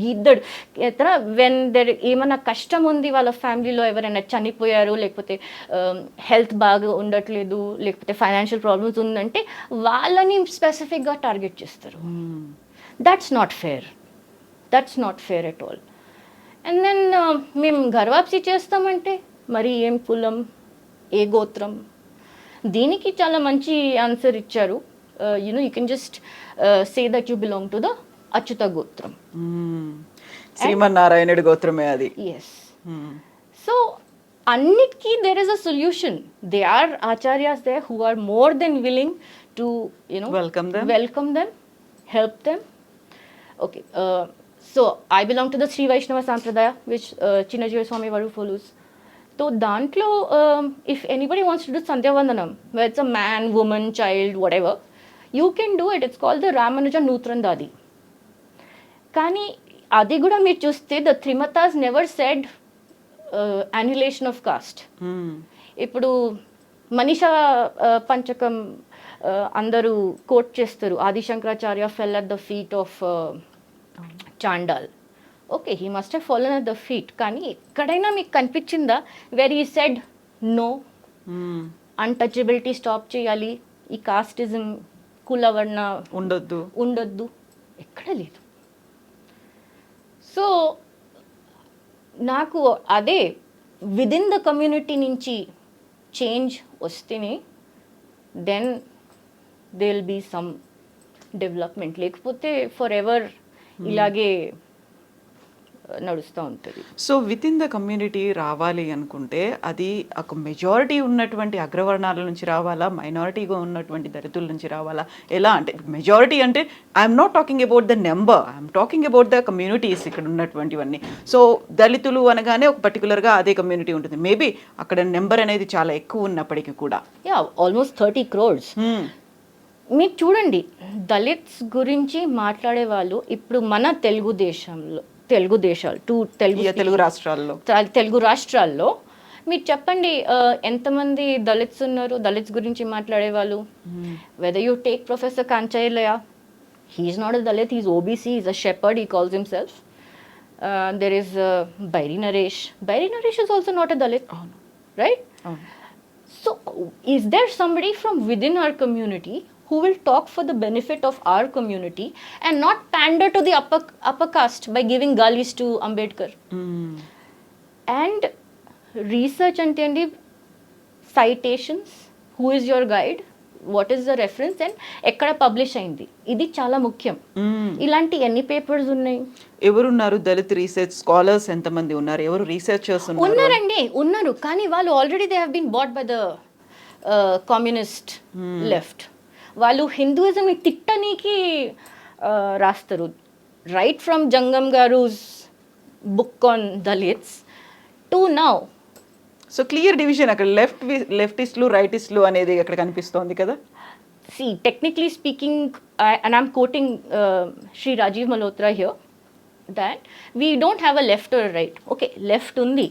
గిద్దడు ఎత్తన వెన్ దెర్ ఏమైనా కష్టం ఉంది, వాళ్ళ ఫ్యామిలీలో ఎవరైనా చనిపోయారు, లేకపోతే హెల్త్ బాగా ఉండట్లేదు, లేకపోతే ఫైనాన్షియల్ ప్రాబ్లమ్స్ ఉందంటే వాళ్ళని స్పెసిఫిక్గా టార్గెట్ చేస్తారు. That's not fair, that's not fair at all. And then మేము గర్వాప్సీ చేస్తామంటే మరి ఏం కులం, ఏ గోత్రం? దీనికి చాలా మంచి ఆన్సర్ ఇచ్చారు. You can just say that you belong to the Achyuta గోత్రం, శ్రీమన్నారాయణుడి గోత్రమే అది. ఎస్. సో అన్నిటికీ there is a solution. They are acharyas there who are more than willing to welcome them, help them. Okay, so I belong to the Sri Vaishnava Sampradaya, which Chinnajira Swami Varu follows. So dantlo if anybody wants to do Sandhya Vandanam, whether it's a man, woman, child, whatever, you can do it. It's called the Ramanuja Nutrandadi. కానీ అది కూడా మీరు చూస్తే the త్రిమతాస్ never said annihilation of caste. ఇప్పుడు మనీషా పంచకం అందరూ quote చేస్తారు, Adishankaracharya fell at the feet of Chandal. Okay, he must have fallen at the feet. కానీ ఎక్కడైనా మీకు కనిపించిందా where he said no, untouchability stop చేయాలి, ఈ కాస్టిజం కులవర్ణ ఉండొద్దు, ఎక్కడ లేదు. సో నాకు అదే విదిన్ ద కమ్యూనిటీ నుంచి చేంజ్ వస్తేనే then they will be some development, లేకపోతే ఫర్ ఎవర్ ఇలాగే నడుస్తూ ఉంటుంది. So within the community రావాలి అనుకుంటే అది ఒక మెజారిటీ ఉన్నటువంటి అగ్రవర్ణాల నుంచి రావాలా, మైనారిటీగా ఉన్నటువంటి దళితుల నుంచి రావాలా, ఎలా అంటే మెజారిటీ అంటే I'm not talking about the number, I'm talking about the communities ఇక్కడ ఉన్నటువంటివన్నీ. సో దళితులు అనగానే ఒక పర్టికులర్గా అదే కమ్యూనిటీ ఉంటుంది, మేబీ అక్కడ నెంబర్ అనేది చాలా ఎక్కువ ఉన్నప్పటికీ కూడా. Yeah, almost 30 crores. మీరు చూడండి, దళిత్స్ గురించి మాట్లాడే వాళ్ళు ఇప్పుడు మన తెలుగు రాష్ట్రాల్లో మీరు చెప్పండి ఎంతమంది దళిత్స్ ఉన్నారు, దళిత్స్ గురించి మాట్లాడే వాళ్ళు? Whether you take professor Kancha Ilaiah, he's not a Dalit, he's OBC, he's a shepherd, he calls himself. There is Bairi Naresh is also not a Dalit, right? So is there somebody from within our community who will talk for the benefit of our community and not pander to the upper caste by giving galis to Ambedkar? And research ante citations, who is your guide, what is the reference, and ఎక్కడ publish అయింది, ఇది చాలా ముఖ్యం. ఇలాంటి ఎన్ని papers ఉన్నాయి? ఎవరున్నారు Dalit research scholars? ఎంతమంది ఉన్నారు? ఎవరు రీసెర్చర్స్ ఉన్నారు, కానీ వాళ్ళు already they have been bought by the communist left. వాళ్ళు హిందూయిజంని తిట్టనీకి రాస్తారు right from Jangam Garu's book on Dalits to now. So clear division అక్కడ లెఫ్టిస్టులు రైటిస్టులు అనేది అక్కడ కనిపిస్తోంది కదా. See, technically speaking, and I'm quoting Sri Rajiv Malhotra here, that we don't have a left or a right. Okay, left undi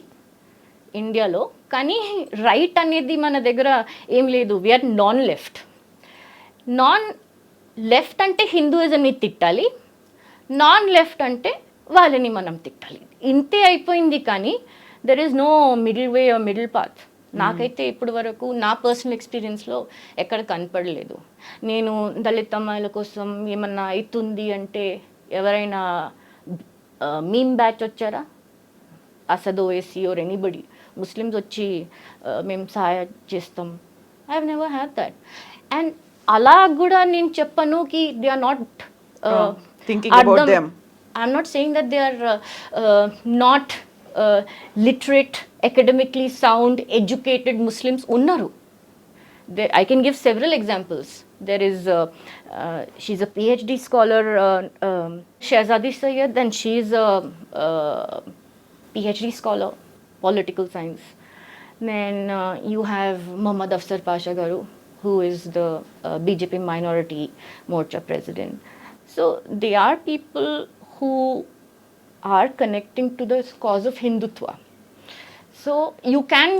ఇండియాలో, కానీ right అనేది మన దగ్గర ఏం లేదు. We're non left. Non left అంటే హిందూయిజంని తిట్టాలి, నాన్ లెఫ్ట్ అంటే వాళ్ళని మనం తిట్టాలి. ఇంతే అయిపోయింది. కానీ there is no middle way or middle path. నాకైతే ఇప్పటి వరకు నా పర్సనల్ ఎక్స్పీరియన్స్లో ఎక్కడ కనపడలేదు. నేను దళిత అమ్మాయిల కోసం ఏమన్నా అవుతుంది అంటే ఎవరైనా మీమ్ బ్యాచ్ వచ్చారా? Asad Owaisi or anybody Muslims వచ్చి మేము సహాయం చేస్తాం. I have never had that. And అలా కూడా నేను చెప్పను కి they are not thinking about them. I'm not saying that they are not literate, academically sound, educated Muslims unnaru. I can give several examples. There is she's a PhD scholar, Shehzadi Sayyed, and she's a PhD scholar, political science. Then you have Muhammad Afsar Pasha Garu, who is the BJP minority Morcha president. So they are people who are connecting to the cause of Hindutva. So you can,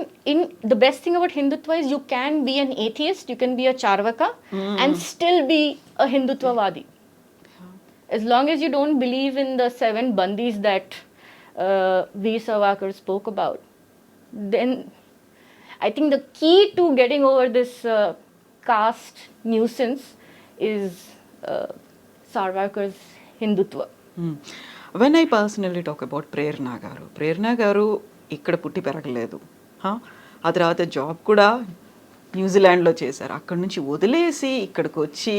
the best thing about Hindutva is you can be an atheist, you can be a Charvaka and still be a Hindutvavadi. As long as you don't believe in the 7 bandis that Veer Savarkar spoke about, then I think the key to getting over this caste nuisance is Savarkar's Hindutva. When I personally talk about Prerana garu ఇక్కడ పుట్టి పెరగలేదు. ఆ తర్వాత job కూడా న్యూజిలాండ్లో చేశారు. అక్కడ నుంచి వదిలేసి ఇక్కడికి వచ్చి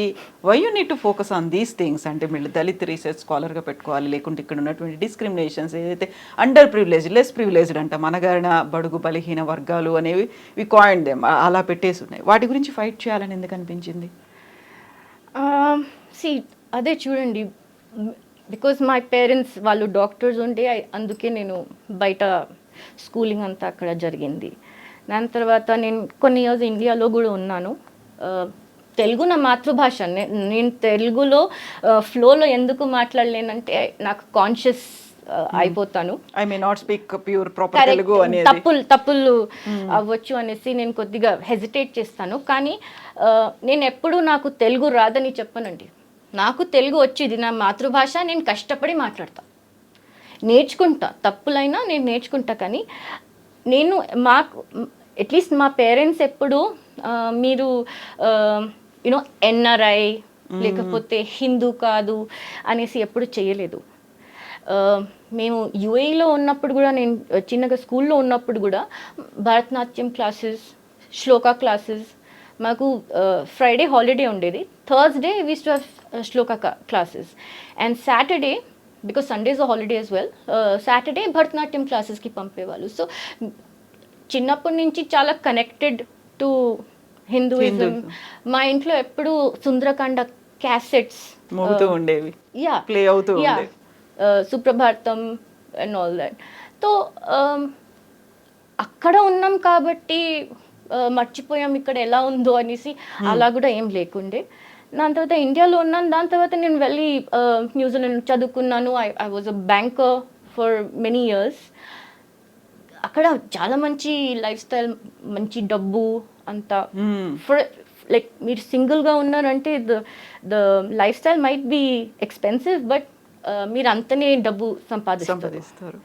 why you need to focus on these things అంటే మీరు దళిత్ రీసెర్చ్ స్కాలర్గా పెట్టుకోవాలి, లేకుంటే ఇక్కడ ఉన్నటువంటి డిస్క్రిమినేషన్స్ ఏదైతే అండర్ ప్రివిలేజ్ లెస్ ప్రివిలేజ్డ్ అంట మనగారిన బడుగు బలహీన వర్గాలు అనేవి వి కాయిన్ దెమ్ అలా పెట్టేసి ఉన్నాయి. వాటి గురించి ఫైట్ చేయాలని ఎందుకు అనిపించింది? అదే చూడండి, బికాజ్ మై పేరెంట్స్ వాళ్ళు డాక్టర్స్ ఉంటే అందుకే నేను బయట స్కూలింగ్ అంతా అక్కడ జరిగింది. దాని తర్వాత నేను కొన్ని ఇయర్స్ ఇండియాలో కూడా ఉన్నాను. తెలుగు నా మాతృభాష. నేను తెలుగులో ఫ్లోలో ఎందుకు మాట్లాడలేనంటే నాకు కాన్షియస్ అయిపోతాను. I may not speak pure proper Telugu అనేది తప్పులు అవ్వచ్చు అనేసి నేను కొద్దిగా హెజిటేట్ చేస్తాను. కానీ నేను ఎప్పుడూ నాకు తెలుగు రాదని చెప్పనండి. నాకు తెలుగు వచ్చింది, నా మాతృభాష. నేను కష్టపడి మాట్లాడతా, నేర్చుకుంటా, తప్పులైనా నేను నేర్చుకుంటా. కానీ నేను మాకు అట్లీస్ట్ మా పేరెంట్స్ ఎప్పుడు మీరు యూనో ఎన్ఆర్ఐ లేకపోతే హిందూ కాదు అనేసి ఎప్పుడు చేయలేదు. మేము యుఏఈలో ఉన్నప్పుడు కూడా, నేను చిన్నగా స్కూల్లో ఉన్నప్పుడు కూడా భరతనాట్యం క్లాసెస్, శ్లోకా క్లాసెస్, మాకు ఫ్రైడే హాలిడే ఉండేది. Thursday we to have shloka classes and Saturday, because Sunday is a holiday as well, Saturday Bharatanatyam క్లాసెస్కి పంపేవాళ్ళు. సో చిన్నప్పటి నుంచి చాలా కనెక్టెడ్ టు హిందూయిజం. మా ఇంట్లో ఎప్పుడు సుందరకాండ క్యాసెట్స్ మోగుతూ ఉండేవి, ప్లే అవుతూ ఉండేవి, సుప్రభాతం అండ్ ఆల్ దట్. సో అక్కడ ఉన్నాం కాబట్టి మర్చిపోయాం ఇక్కడ ఎలా ఉందో అనేసి అలా కూడా ఏం లేకుండే. దాని తర్వాత ఇండియాలో ఉన్నాను. దాని తర్వాత నేను వెళ్ళి న్యూజిలాండ్ చదువుకున్నాను. I was a banker for many years. అక్కడ చాలా మంచి లైఫ్ స్టైల్, మంచి డబ్బు అంతా. ఫర్ లైక్ మీరు సింగిల్గా ఉన్నారంటే the lifestyle might be expensive, but మీరు అంతనే డబ్బు సంపాదిస్తారు.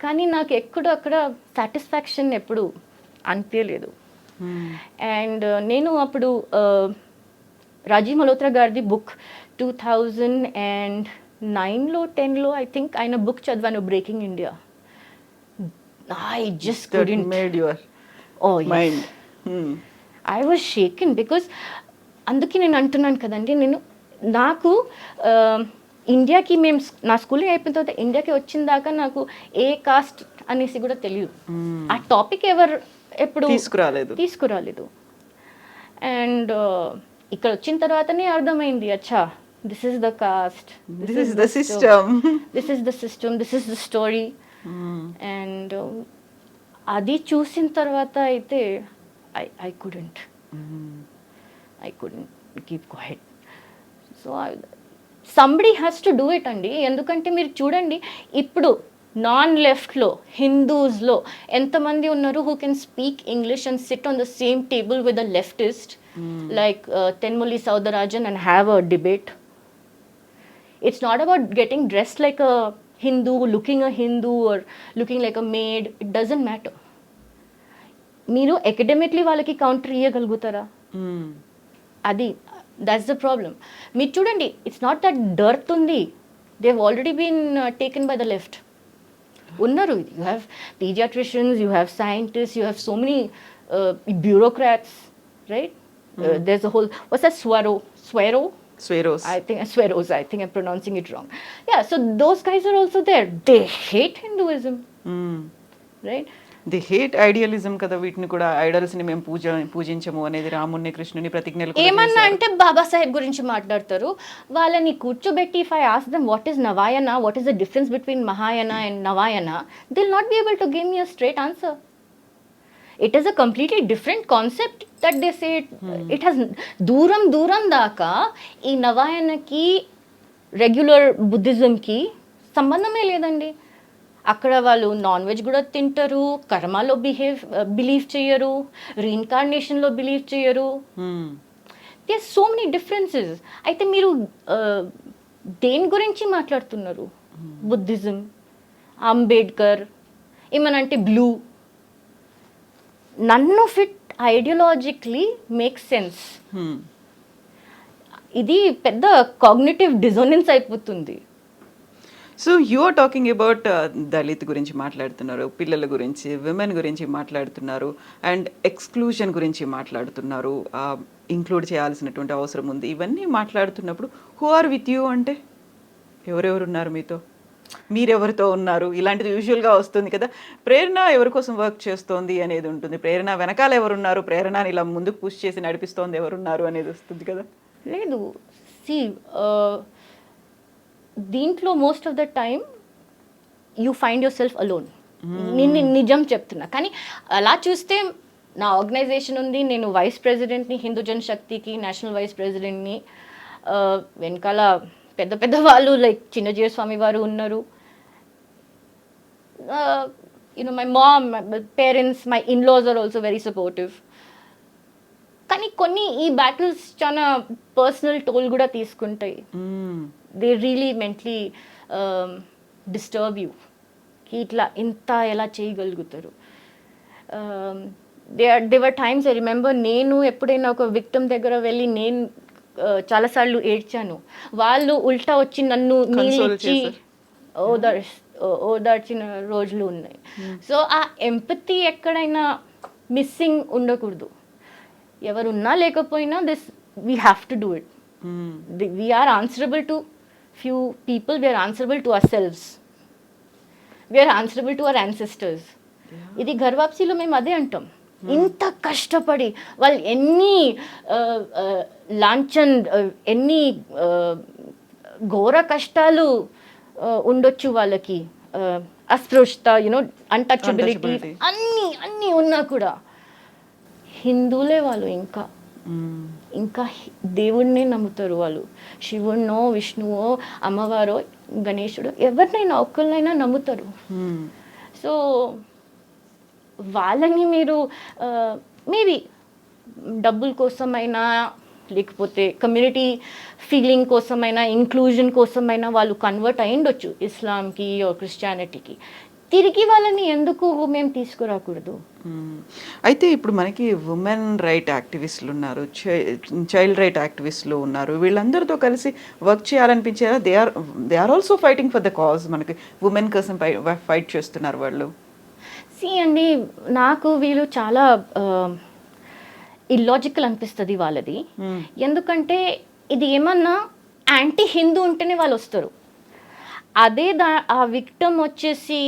కానీ నాకు అక్కడ సాటిస్ఫాక్షన్ ఎప్పుడు అనిపించలేదు. అండ్ నేను అప్పుడు రాజీవ్ మల్హోత్రా గారిది బుక్ 2009లో 10లో ఐ థింక్ ఆయన బుక్ చదివాను, breaking India. I just couldn't. Made your mind. I was shaken because అందుకే నేను అంటున్నాను కదండి, నాకు ఇండియాకి మేము నా స్కూలింగ్ అయిపోయిన తర్వాత ఇండియాకి వచ్చిన దాకా నాకు ఏ కాస్ట్ అనేసి కూడా తెలియదు. ఆ టాపిక్ ఎప్పుడు తీసుకురాలేదు. అండ్ ఇక్కడ వచ్చిన తర్వాతనే అర్థమైంది, అచ్చా this is the caste, This is the system. this is the system, this is the story. And అది చూసిన తర్వాత అయితే I couldn't. I couldn't keep quiet. So somebody has to do it అండి. ఎందుకంటే మీరు చూడండి ఇప్పుడు నాన్ లెఫ్ట్లో హిందూస్లో ఎంతమంది ఉన్నారు who can speak English and sit on the same table with a leftist like Thenmozhi Soundararajan and have a debate. It's not about getting dressed like a Hindu, looking a Hindu or looking like a maid. It doesn't matter. మీరు academically వాళ్ళకి counter ఇవ్వగలుగుతారా? అది that's the problem. మీరు చూడండి it's not that dearth ఉంది, they have already been taken by the left. ఉన్నారు. You have paediatricians, you have scientist, you have so many bureaucrats, right? There's a whole what's that Sweros. I think I'm pronouncing it wrong. Yeah, so those guys are also there. They hate Hinduism, right? The hate idealism కదా, వీటిని కూడా idols ని మేము పూజించము అనేది రాముని కృష్ణుని ప్రతిజ్ఞలు ఏమన్నా అంటే బాబాసాహెబ్ గురించి మాట్లాడతారు. వాళ్ళని కూర్చోబెట్టి if I ask them what is Navayana, what is the difference between Mahayana and Navayana, they will not be able to give me a straight answer. It is a completely different concept that they say. It has దూరం దాకా ఈ నవాయనకి regular బుద్ధిజంకి సంబంధమే లేదండి. అక్కడ వాళ్ళు non veg కూడా తింటారు, కర్మలో బిలీవ్ చేయరు, రీఇన్కార్నేషన్లో బిలీవ్ చేయరు. There so many differences. అయితే మీరు దేని గురించి మాట్లాడుతున్నారు? బుద్ధిజం, అంబేద్కర్, ఏమనంటే blue, none of it ideologically makes sense. ఇది పెద్ద కాగ్నిటివ్ డిజోనెన్స్ అయిపోతుంది. So you are talking about Dalit గురించి మాట్లాడుతున్నారు, పిల్లల గురించి, విమెన్ గురించి మాట్లాడుతున్నారు, అండ్ ఎక్స్క్లూజన్ గురించి మాట్లాడుతున్నారు, ఇంక్లూడ్ చేయాల్సినటువంటి అవసరం ఉంది. ఇవన్నీ మాట్లాడుతున్నప్పుడు హూ ఆర్ విత్ యూ అంటే ఎవరెవరు ఉన్నారు మీతో, మీరెవరితో ఉన్నారు? ఇలాంటిది యూజువల్గా వస్తుంది కదా, ప్రేరణ ఎవరి కోసం వర్క్ చేస్తోంది అనేది ఉంటుంది, ప్రేరణ వెనకాల ఎవరున్నారు, ప్రేరణని ఇలా ముందుకు పుష్ చేసి నడిపిస్తోంది ఎవరున్నారు అనేది వస్తుంది కదా. లేదు, సి దీంట్లో most of the time you find your self alone. నేను నిజం చెప్తున్నా. కానీ అలా చూస్తే నా ఆర్గనైజేషన్ ఉంది, నేను వైస్ ప్రెసిడెంట్ని, హిందూ జనశక్తికి నేషనల్ వైస్ ప్రెసిడెంట్ని. వెనకాల పెద్ద వాళ్ళు లైక్ చిన్నజీవ స్వామి వారు ఉన్నారు. My mom, my parents, my in laws are also very supportive. కానీ కొన్ని ఈ బ్యాటిల్స్ చాలా పర్సనల్ టోల్ కూడా తీసుకుంటాయి. They really mentally disturb you. ఇట్లా ఇంత ఎలా చేయగలుగుతారు? దేవర్ టైమ్స్ ఐ రిమెంబర్, నేను ఎప్పుడైనా ఒక విక్టిమ్ దగ్గర వెళ్ళి నేను చాలాసార్లు ఏడ్చాను. వాళ్ళు ఉల్టా వచ్చి నన్ను నీళ్ళిచ్చి ఓదార్చిన రోజులు ఉన్నాయి. సో ఆ ఎంపతి ఎక్కడైనా మిస్సింగ్ ఉండకూడదు. ఎవరున్నా లేకపోయినా this we have to do it. We're answerable to few people, we're answerable to ourselves, we're answerable to our ancestors. ఇది ఘర్వాప్సీలో మేము అదే అంటాం. ఇంత కష్టపడి వాళ్ళు ఎన్ని లాంఛన్, ఎన్ని ఘోర కష్టాలు ఉండొచ్చు వాళ్ళకి, అస్పృశ్యత, అన్టచబిలిటీ అన్నీ ఉన్నా కూడా హిందువులే వాళ్ళు ఇంకా దేవుడినే నమ్ముతారు. వాళ్ళు శివుడినో, విష్ణువో, అమ్మవారో, గణేశుడు, ఎవరినైనా ఒక్కరినైనా నమ్ముతారు. సో వాళ్ళని మీరు మేబీ డబ్బుల కోసమైనా, లేకపోతే కమ్యూనిటీ ఫీలింగ్ కోసమైనా, ఇంక్లూజన్ కోసమైనా వాళ్ళు కన్వర్ట్ అయ్యిండొచ్చు ఇస్లాంకి క్రిస్టియానిటీకి. తిరిగి వాళ్ళని ఎందుకు మేము తీసుకురాకూడదు? అయితే ఇప్పుడు మనకి ఉమెన్ రైట్ యాక్టివిస్టులు ఉన్నారు, చైల్డ్ రైట్ యాక్టివిస్టులు ఉన్నారు. వీళ్ళందరితో కలిసి వర్క్ చేయాలనిపించేదా? They are also fighting for the cause. మనకి ఉమెన్ కోసం ఫైట్ చేస్తున్నారు వాళ్ళు. అండి, నాకు వీళ్ళు చాలా ఇల్లాజికల్ అనిపిస్తుంది వాళ్ళది. ఎందుకంటే ఇది ఏమన్నా యాంటీ హిందూ ఉంటేనే వాళ్ళు వస్తారు. అదే ఆ విక్టమ్ వచ్చేసి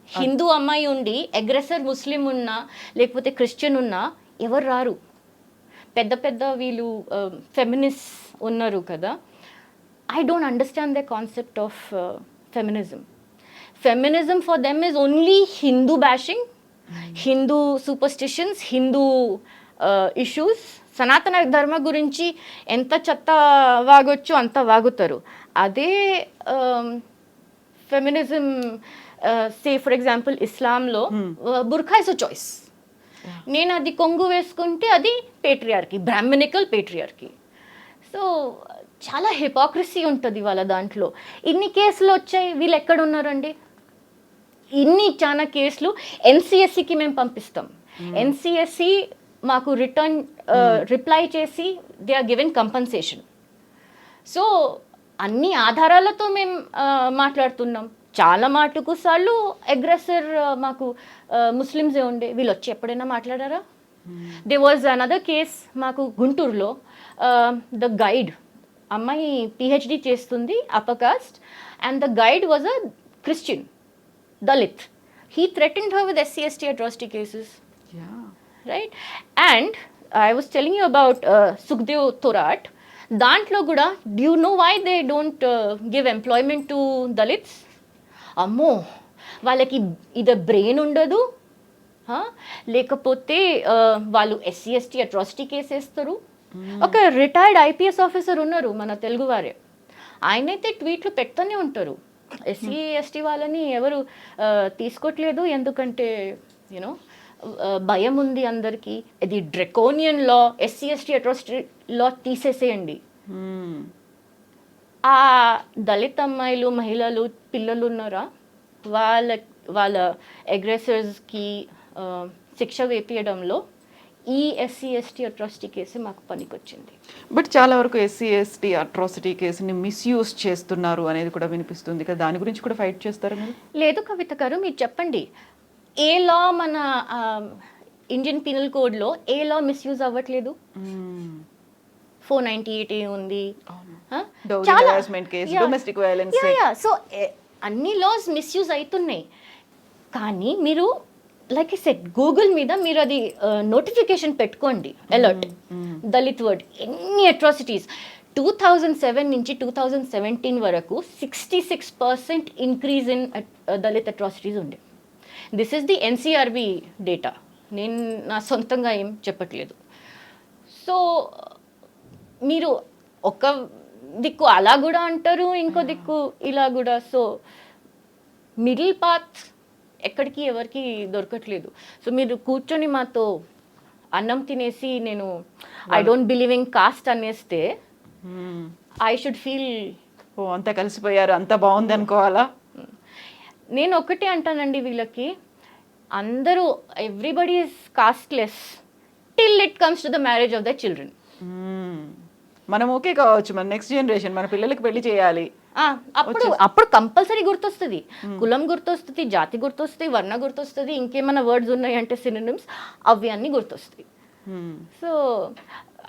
హిందూ అమ్మాయి ఉండి అగ్రెసర్ ముస్లిం ఉన్నా లేకపోతే క్రిస్టియన్ ఉన్నా ఎవరు రారు. పెద్ద పెద్ద వీళ్ళు ఫెమినిస్ట్ ఉన్నారు కదా, I don't understand the concept of feminism. Feminism for them is only Hindu bashing, Hindu superstitions, Hindu issues. సనాతన ధర్మ గురించి ఎంత చెత్త వాగొచ్చు అంత వాగుతారు. అదే ఫెమినిజం సే ఫర్ ఎగ్జాంపుల్ ఇస్లాంలో బుర్ఖా ఇస్ అ చాయిస్. నేను అది కొంగు వేసుకుంటే అది పేట్రియార్కీ, బ్రాహ్మణికల్ పేట్రియార్కీ. సో చాలా హిపోక్రసీ ఉంటుంది వాళ్ళ దాంట్లో. ఇన్ని కేసులు వచ్చాయి, వీళ్ళు ఎక్కడ ఉన్నారండి? చాలా కేసులు ఎన్సిఎస్సికి మేము పంపిస్తాం. ఎన్సిఎస్సి మాకు రిప్లై చేసి they are given compensation. So అన్ని ఆధారాలతో మేము మాట్లాడుతున్నాం. చాలా మాటకు సార్లు అగ్రెసర్ మాకు ముస్లిమ్సే ఉండే, వీళ్ళు వచ్చి ఎప్పుడైనా మాట్లాడారా? దే వాజ్ అనదర్ కేస్ మాకు గుంటూరులో, ద గైడ్ అమ్మాయి పిహెచ్డి చేస్తుంది, upper caste, and the guide was a Christian Dalit. He threatened her with SC/ST atrocity cases. Right. And I was telling you about Sukhdeo Thorat. దాంట్లో కూడా do you know why they don't give employment to Dalits? అమ్మో, వాళ్ళకి ఇది brain ఉండదు, లేకపోతే వాళ్ళు SC/ST atrocity case వేస్తారు. ఒక రిటైర్డ్ IPS ఆఫీసర్ ఉన్నారు మన తెలుగు వారే, ఆయనైతే ట్వీట్లు పెడుతూనే ఉంటారు, SC/ST వాళ్ళని ఎవరు తీసుకోవట్లేదు ఎందుకంటే యూనో భయం ఉంది అందరికీ. ఇది డ్రెకోనియన్ లా, SC/ST atrocity లా తీసేసేయండి. ఆ దళిత అమ్మాయిలు, మహిళలు, పిల్లలు ఉన్నారా, వాళ్ళ అగ్రెసర్స్కి శిక్ష వేపించడంలో ఈ SC/ST atrocity కేసు మాకు పనికొచ్చింది. బట్ చాలా వరకు SC/ST atrocity కేసుని మిస్యూజ్ చేస్తున్నారు అనేది కూడా వినిపిస్తుంది కదా, దాని గురించి కూడా ఫైట్ చేస్తారా మీరు? లేదు కవిత గారు, మీరు చెప్పండి, ఏ లా మన ఇండియన్ పీనల్ కోడ్లో ఏ లా మిస్యూజ్ అవ్వట్లేదు? 498A ఉంది, డొమెస్టిక్ వైలెన్స్. సో అన్ని లాస్ మిస్యూజ్ అవుతున్నాయి. కానీ మీరు లైక్ ఐ సెడ్, గూగుల్ మీద మీరు అది నోటిఫికేషన్ పెట్టుకోండి, అలర్ట్ దళిత్ వర్డ్, ఎన్ని అట్రాసిటీస్. 2007 నుంచి 2017 వరకు 66% ఇంక్రీజ్ ఇన్ దళిత్ అట్రాసిటీస్ ఉండే. This is the NCRB data, నేను నా సొంతంగా ఏం చెప్పట్లేదు. సో మీరు ఒక దిక్కు అలా కూడా అంటారు, ఇంకో దిక్కు ఇలా కూడా. సో మిడిల్ పాత్ ఎక్కడికి ఎవరికి దొరకట్లేదు. సో మీరు కూర్చొని మాతో అన్నం తినేసి నేను I don't believe in caste అనేస్తే ఐ షుడ్ ఫీల్ ఓ అంతా కలిసిపోయారు, అంతా బాగుంది అనుకోవాలా? నేను ఒకటే అంటానండి వీళ్ళకి, అందరూ everybody is costless till it comes to the marriage of the children. మనం ఓకే కావచ్చు, మన నెక్స్ట్ జనరేషన్, మన పిల్లలకి పెళ్లి చేయాలి, అప్పుడు కంపల్సరీ గుర్తొస్తుంది, కులం గుర్తొస్తుంది, జాతి గుర్తొస్తుంది, వర్ణ గుర్తొస్తుంది, ఇంకేమైనా వర్డ్స్ ఉన్నాయి అంటే సినోనిమ్స్, అవి అన్నీ గుర్తొస్తాయి. సో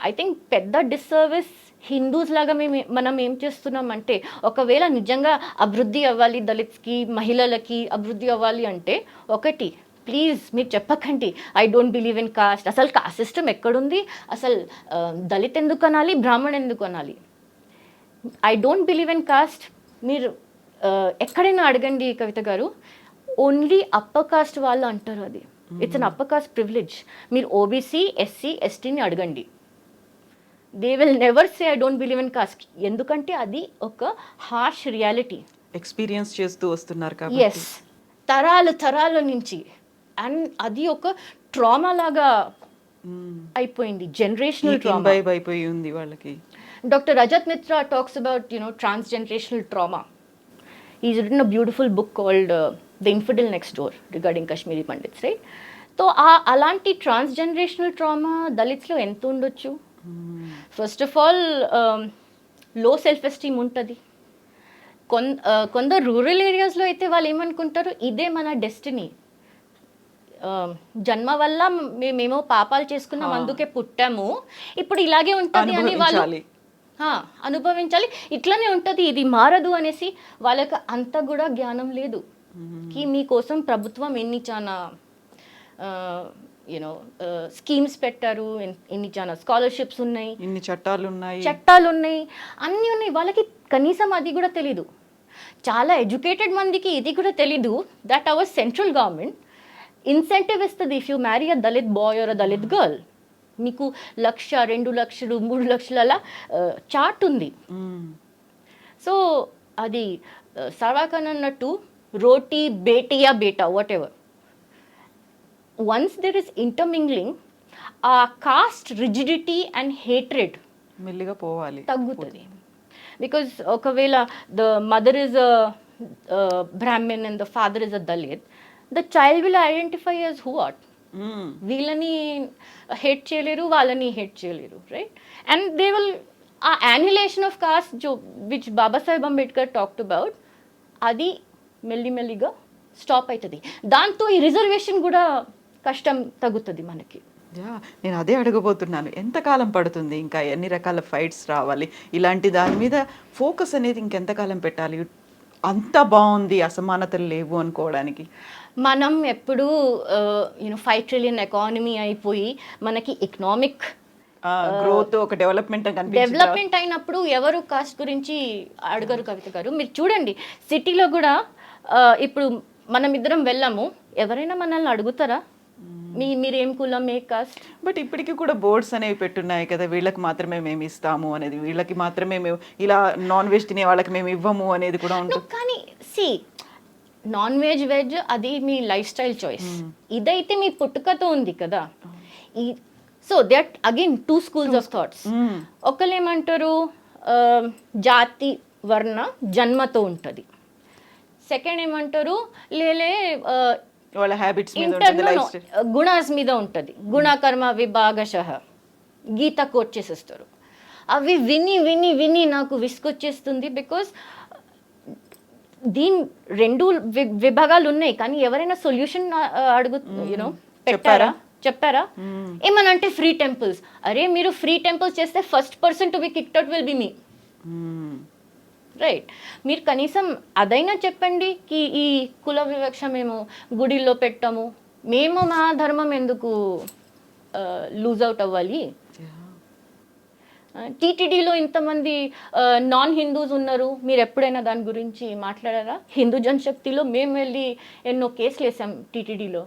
ఐ థింక్ పెద్ద డిస్సర్వీస్ హిందూస్ లాగా మనం ఏం చేస్తున్నామంటే, ఒకవేళ నిజంగా అభివృద్ధి అవ్వాలి, దళిత్స్కి, మహిళలకి అభివృద్ధి అవ్వాలి అంటే, ఒకటి ప్లీజ్ మీరు చెప్పకండి I don't believe in cost. అసలు కాస్ట్ సిస్టమ్ ఎక్కడుంది? అసలు దళిత్ ఎందుకు అనాలి, బ్రాహ్మణ్ ఎందుకు అనాలి? I don't believe in cost మీరు ఎక్కడైనా అడగండి కవిత గారు, ఓన్లీ అప్పర్ కాస్ట్ వాళ్ళు అంటారు అది. It's an upper cost privilege. మీరు OBC, SC, STని అడగండి, they will never say I don't believe in cost. ఎందుకంటే అది ఒక హార్ష్ రియాలిటీ, ఎక్స్పీరియన్స్ చేస్తూ వస్తున్నారు కాబట్టి. ఎస్, తరాల నుంచి. అండ్ అది ఒక ట్రామా లాగా అయిపోయింది, జనరేషనల్ ట్రామా అయిపోయి ఉంది వాళ్ళకి. Dr. Rajat Mitra talks about, transgenerational trauma. He's written a beautiful book called The Infidel Next Door regarding Kashmiri Pandits, right? So, అలాంటి transgenerational trauma దళిత్స్లో ఎంత ఉండొచ్చు? ఫస్ట్ ఆఫ్ ఆల్ లో సెల్ఫ్ ఎస్టీమ్ ఉంటుంది. కొందరు rural ఏరియాస్లో అయితే వాళ్ళు ఏమనుకుంటారు, ఇదే మన డెస్టినీ, జన్మ వల్ల మేమేమో పాపాలు చేసుకున్నాం, అందుకే పుట్టాము, ఇప్పుడు ఇలాగే ఉంటుంది అని వాళ్ళు అనుభవించాలి, ఇట్లనే ఉంటుంది, ఇది మారదు అనేసి వాళ్ళకి అంత కూడా జ్ఞానం లేదు. మీకోసం ప్రభుత్వం ఎన్ని చాలా యూనో స్కీమ్స్ పెట్టారు, ఇన్ని చాలా స్కాలర్షిప్స్ ఉన్నాయి, ఇన్ని చట్టాలు ఉన్నాయి, అన్నీ ఉన్నాయి. వాళ్ళకి కనీసం అది కూడా తెలీదు. చాలా ఎడ్యుకేటెడ్ మందికి ఇది కూడా తెలీదు that our central government incentive ఇస్తుంది. If you marry a Dalit boy or a Dalit girl, మీకు 1,00,000, 2,00,000, 3,00,000 అలా చార్ట్ ఉంది. సో అది సర్వాఖాన్ అన్నట్టు రోటీ బేటియా బేటా whatever, once there is intermingling, ఆ కాస్ట్ రిజిడిటీ అండ్ హేట్రెడ్ మెల్లిగా పోవాలి, తగ్గుతుంది. బికాజ్ ఒకవేళ the mother is a Brahmin and the father is a Dalit, the child will identify as who what. వీళ్ళని హేట్ చేయలేరు, వాళ్ళని హేట్ చేయలేరు, right? And they will uh annihilation of caste జో which Babasaheb Ambedkar talked about, అది మెల్లిమెల్లిగా స్టాప్ అవుతుంది. దాంతో ఈ రిజర్వేషన్ కూడా కష్టం తగ్గుతుంది మనకి. నేను అదే అడగబోతున్నాను, ఎంతకాలం పడుతుంది ఇంకా, ఎన్ని రకాల ఫైట్స్ రావాలి, ఇలాంటి దాని మీద ఫోకస్ అనేది ఇంకెంతకాలం పెట్టాలి, అంత బాగుంది అసమానతలు లేవు అనుకోవడానికి? మనం ఎప్పుడు 5 ట్రిలియన్ ఎకానమీ అయిపోయి మనకి ఎకనామిక్ గ్రోత్, ఒక డెవలప్మెంట్ అయినప్పుడు ఎవరు కాస్ట్ గురించి అడగరు. కవిత గారు, మీరు చూడండి సిటీలో కూడా ఇప్పుడు మనం ఇద్దరం వెళ్ళాము, ఎవరైనా మనల్ని అడుగుతారా మీరేం కులం, ఏ కాస్ట్? బట్ ఇప్పటికీ కూడా బోర్డ్స్ అనేవి పెట్టున్నాయి కదా, వీళ్ళకి మాత్రమే మేము ఇస్తాము అనేది, వీళ్ళకి మాత్రమే మేము ఇలా నాన్ వెజ్ తినే వాళ్ళకి మేము ఇవ్వము అనేది కూడా ఉంటుంది. కానీ సి, నాన్ వెజ్ వెజ్ అది మీ లైఫ్ స్టైల్ చాయిస్, ఇదైతే మీ పుట్టుకతో ఉంది కదా. So that again 2 schools of thoughts. ఒకళ్ళు ఏమంటారు జాతి వర్ణ జన్మతో ఉంటుంది, సెకండ్ ఏమంటారు లేలే వాళ్ళ హ్యాబిట్స్ గుణాస్ మీద ఉంటుంది, గుణకర్మ విభాగశః గీత కోట్ చేసేస్తారు. అవి విని విని విని నాకు విసుకొచ్చేస్తుంది. బికాస్ దీని 2 విభాగాలు ఉన్నాయి, కానీ ఎవరైనా సొల్యూషన్ చెప్పారా? ఏమనంటే ఫ్రీ టెంపుల్స్. అరే మీరు ఫ్రీ టెంపుల్స్ చేస్తే first person to be kicked out will be me, right? మీరు కనీసం అదైనా చెప్పండి కి ఈ కుల వివక్ష మేము గుడిలో పెట్టాము, మేము మా ధర్మం ఎందుకు లూజ్ అవుట్ అవ్వాలి? టీటీడీలో ఇంతమంది నాన్ హిందూస్ ఉన్నారు, మీరు ఎప్పుడైనా దాని గురించి మాట్లాడారా? హిందూ జనశక్తిలో మేము వెళ్ళి ఎన్నో కేసులు వేసాం టీటీడీలో.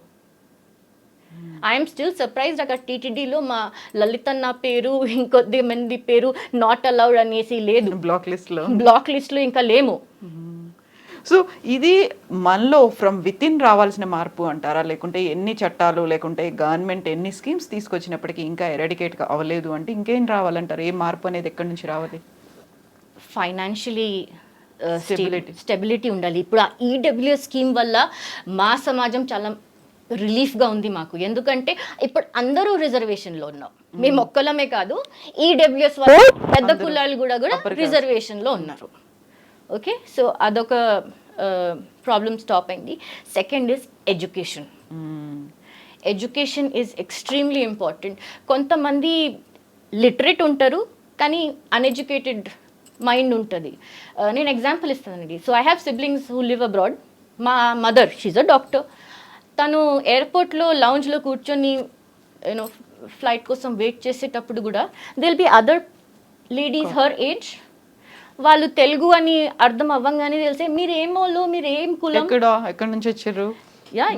ఐఎమ్ స్టిల్ సర్ప్రైజ్డ్, అక్కడ టీటీడీలో మా లలితన్న పేరు ఇంకొద్ది మంది పేరు నాట్ అలౌడ్ అనేసి లేదు, బ్లాక్ లిస్ట్లో ఇంకా లేము. సో ఇది మనలో ఫ్రమ్ విత్ ఇన్ రావాల్సిన మార్పు అంటారా, లేకుంటే ఎన్ని చట్టాలు లేకుంటే గవర్నమెంట్ ఎన్ని స్కీమ్స్ తీసుకొచ్చినప్పటికీ ఇంకా ఎరాడికేట్ అవ్వలేదు అంటే ఇంకేం రావాలంటారు? ఏ మార్పు అనేది ఎక్కడి నుంచి రావాలి? ఫైనాన్షియలీ స్టెబిలిటీ ఉండాలి. ఇప్పుడు ఆ ఈడబ్ల్యూఎస్ స్కీమ్ వల్ల మా సమాజం చాలా రిలీఫ్గా ఉంది మాకు. ఎందుకంటే ఇప్పుడు అందరూ రిజర్వేషన్లో ఉన్నాం, మేము ఒక్కలమే కాదు, ఈడబ్ల్యూఎస్ వల్ల పెద్ద కులాలు కూడా రిజర్వేషన్లో ఉన్నారు. ఓకే, సో అదొక ప్రాబ్లమ్ స్టాప్ అయింది. Second is education. Education is extremely important. కొంతమంది లిటరేట్ ఉంటారు కానీ అన్ఎడ్యుకేటెడ్ మైండ్ ఉంటుంది. నేను ఎగ్జాంపుల్ ఇస్తానండి. So I have siblings who live abroad. మా మదర్ షీజ్ అ డాక్టర్. తను ఎయిర్పోర్ట్లో లౌంజ్లో కూర్చొని ఫ్లైట్ కోసం వెయిట్ చేసేటప్పుడు కూడా దిల్ బి అదర్ లేడీస్ హర్ ఏజ్, వాళ్ళు తెలుగు అని అర్థం అవ్వంగానే తెలిసే మీరు ఏమోలో, మీరు ఏం కులం, ఎక్కడి నుంచి వచ్చారు,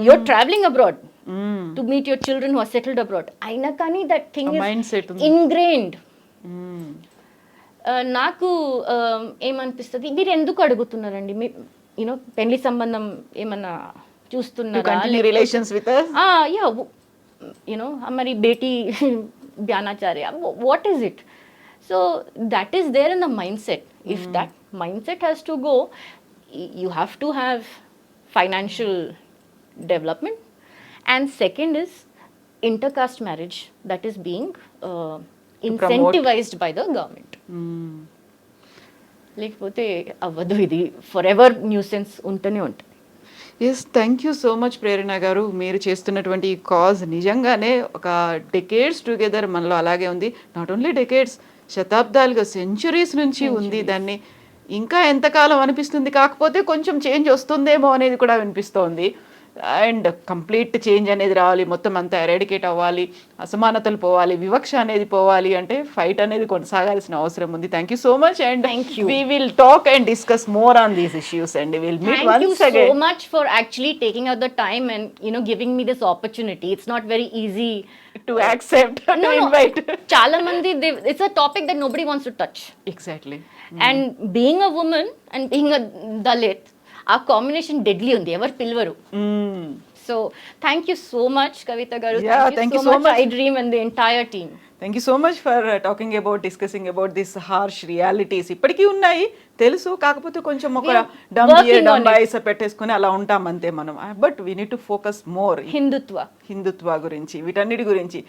you're travelling abroad to meet your children who are settled abroad. అయినా కానీ దట్ థింగ్ ఇస్ ఇన్గ్రెయిన్డ్. నాకు ఏమనిపిస్తుంది, మీరు ఎందుకు అడుగుతున్నారండి, పెళ్లి సంబంధం ఏమన్నా చూస్తున్నారా, మరి బేటీ బ్యానాచార్య, what is it? So that is there in the mindset. If that mindset has to go, you have to have financial development. And second is intercaste marriage that is being incentivised by the government. లేకపోతే అవ్వదు, ఇది forever nuisance ఉంటూనే ఉంటుంది. Yes, thank you so much Prerana garu. మీరు చేస్తున్నటువంటి ఈ cause నిజంగానే ఒక డెకేడ్స్ టుగెదర్ మనలో అలాగే ఉంది. నాట్ ఓన్లీ డెకేడ్స్, శతాబ్దాలుగా, సెంచురీస్ నుంచి ఉంది. దాన్ని ఇంకా ఎంతకాలం అనిపిస్తుంది, కాకపోతే కొంచెం చేంజ్ వస్తుందేమో అనేది కూడా వినిపిస్తోంది. అండ్ కంప్లీట్ చేంజ్ అనేది రావాలి, మొత్తం అంతా ఎరాడికేట్ అవ్వాలి, అసమానతలు పోవాలి, వివక్ష అనేది పోవాలి అంటే ఫైట్ అనేది కొనసాగాల్సిన అవసరం ఉంది. Thank you so much and we will talk and discuss more on these issues and will meet Thank you once so again. much for actually taking out the time and giving me this opportunity. It's not very easy To accept, to invite. Chala mandi, it's a topic that nobody wants to touch. Exactly. And being a woman and being a Dalit, our combination deadly undi. Ever pilvaru. So thank you so much, Kavita Garu. Yeah, thank you so much. iDream and the entire team. Thank you so much for talking about discussing about this harsh realities. ఇప్పటికీ ఉన్నాయి తెలుసు, కాకపోతే కొంచెం ఒక డంబాయిస్ పెట్టేసుకుని అలా ఉంటాం అంతే మనం. But we need to focus more Hindutva గురించి, వీటన్నిటి గురించి.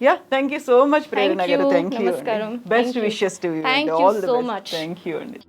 Yeah, thank you so much Prerana garu. Thank you. Best wishes to you. Thank you so much. Thank you అండి.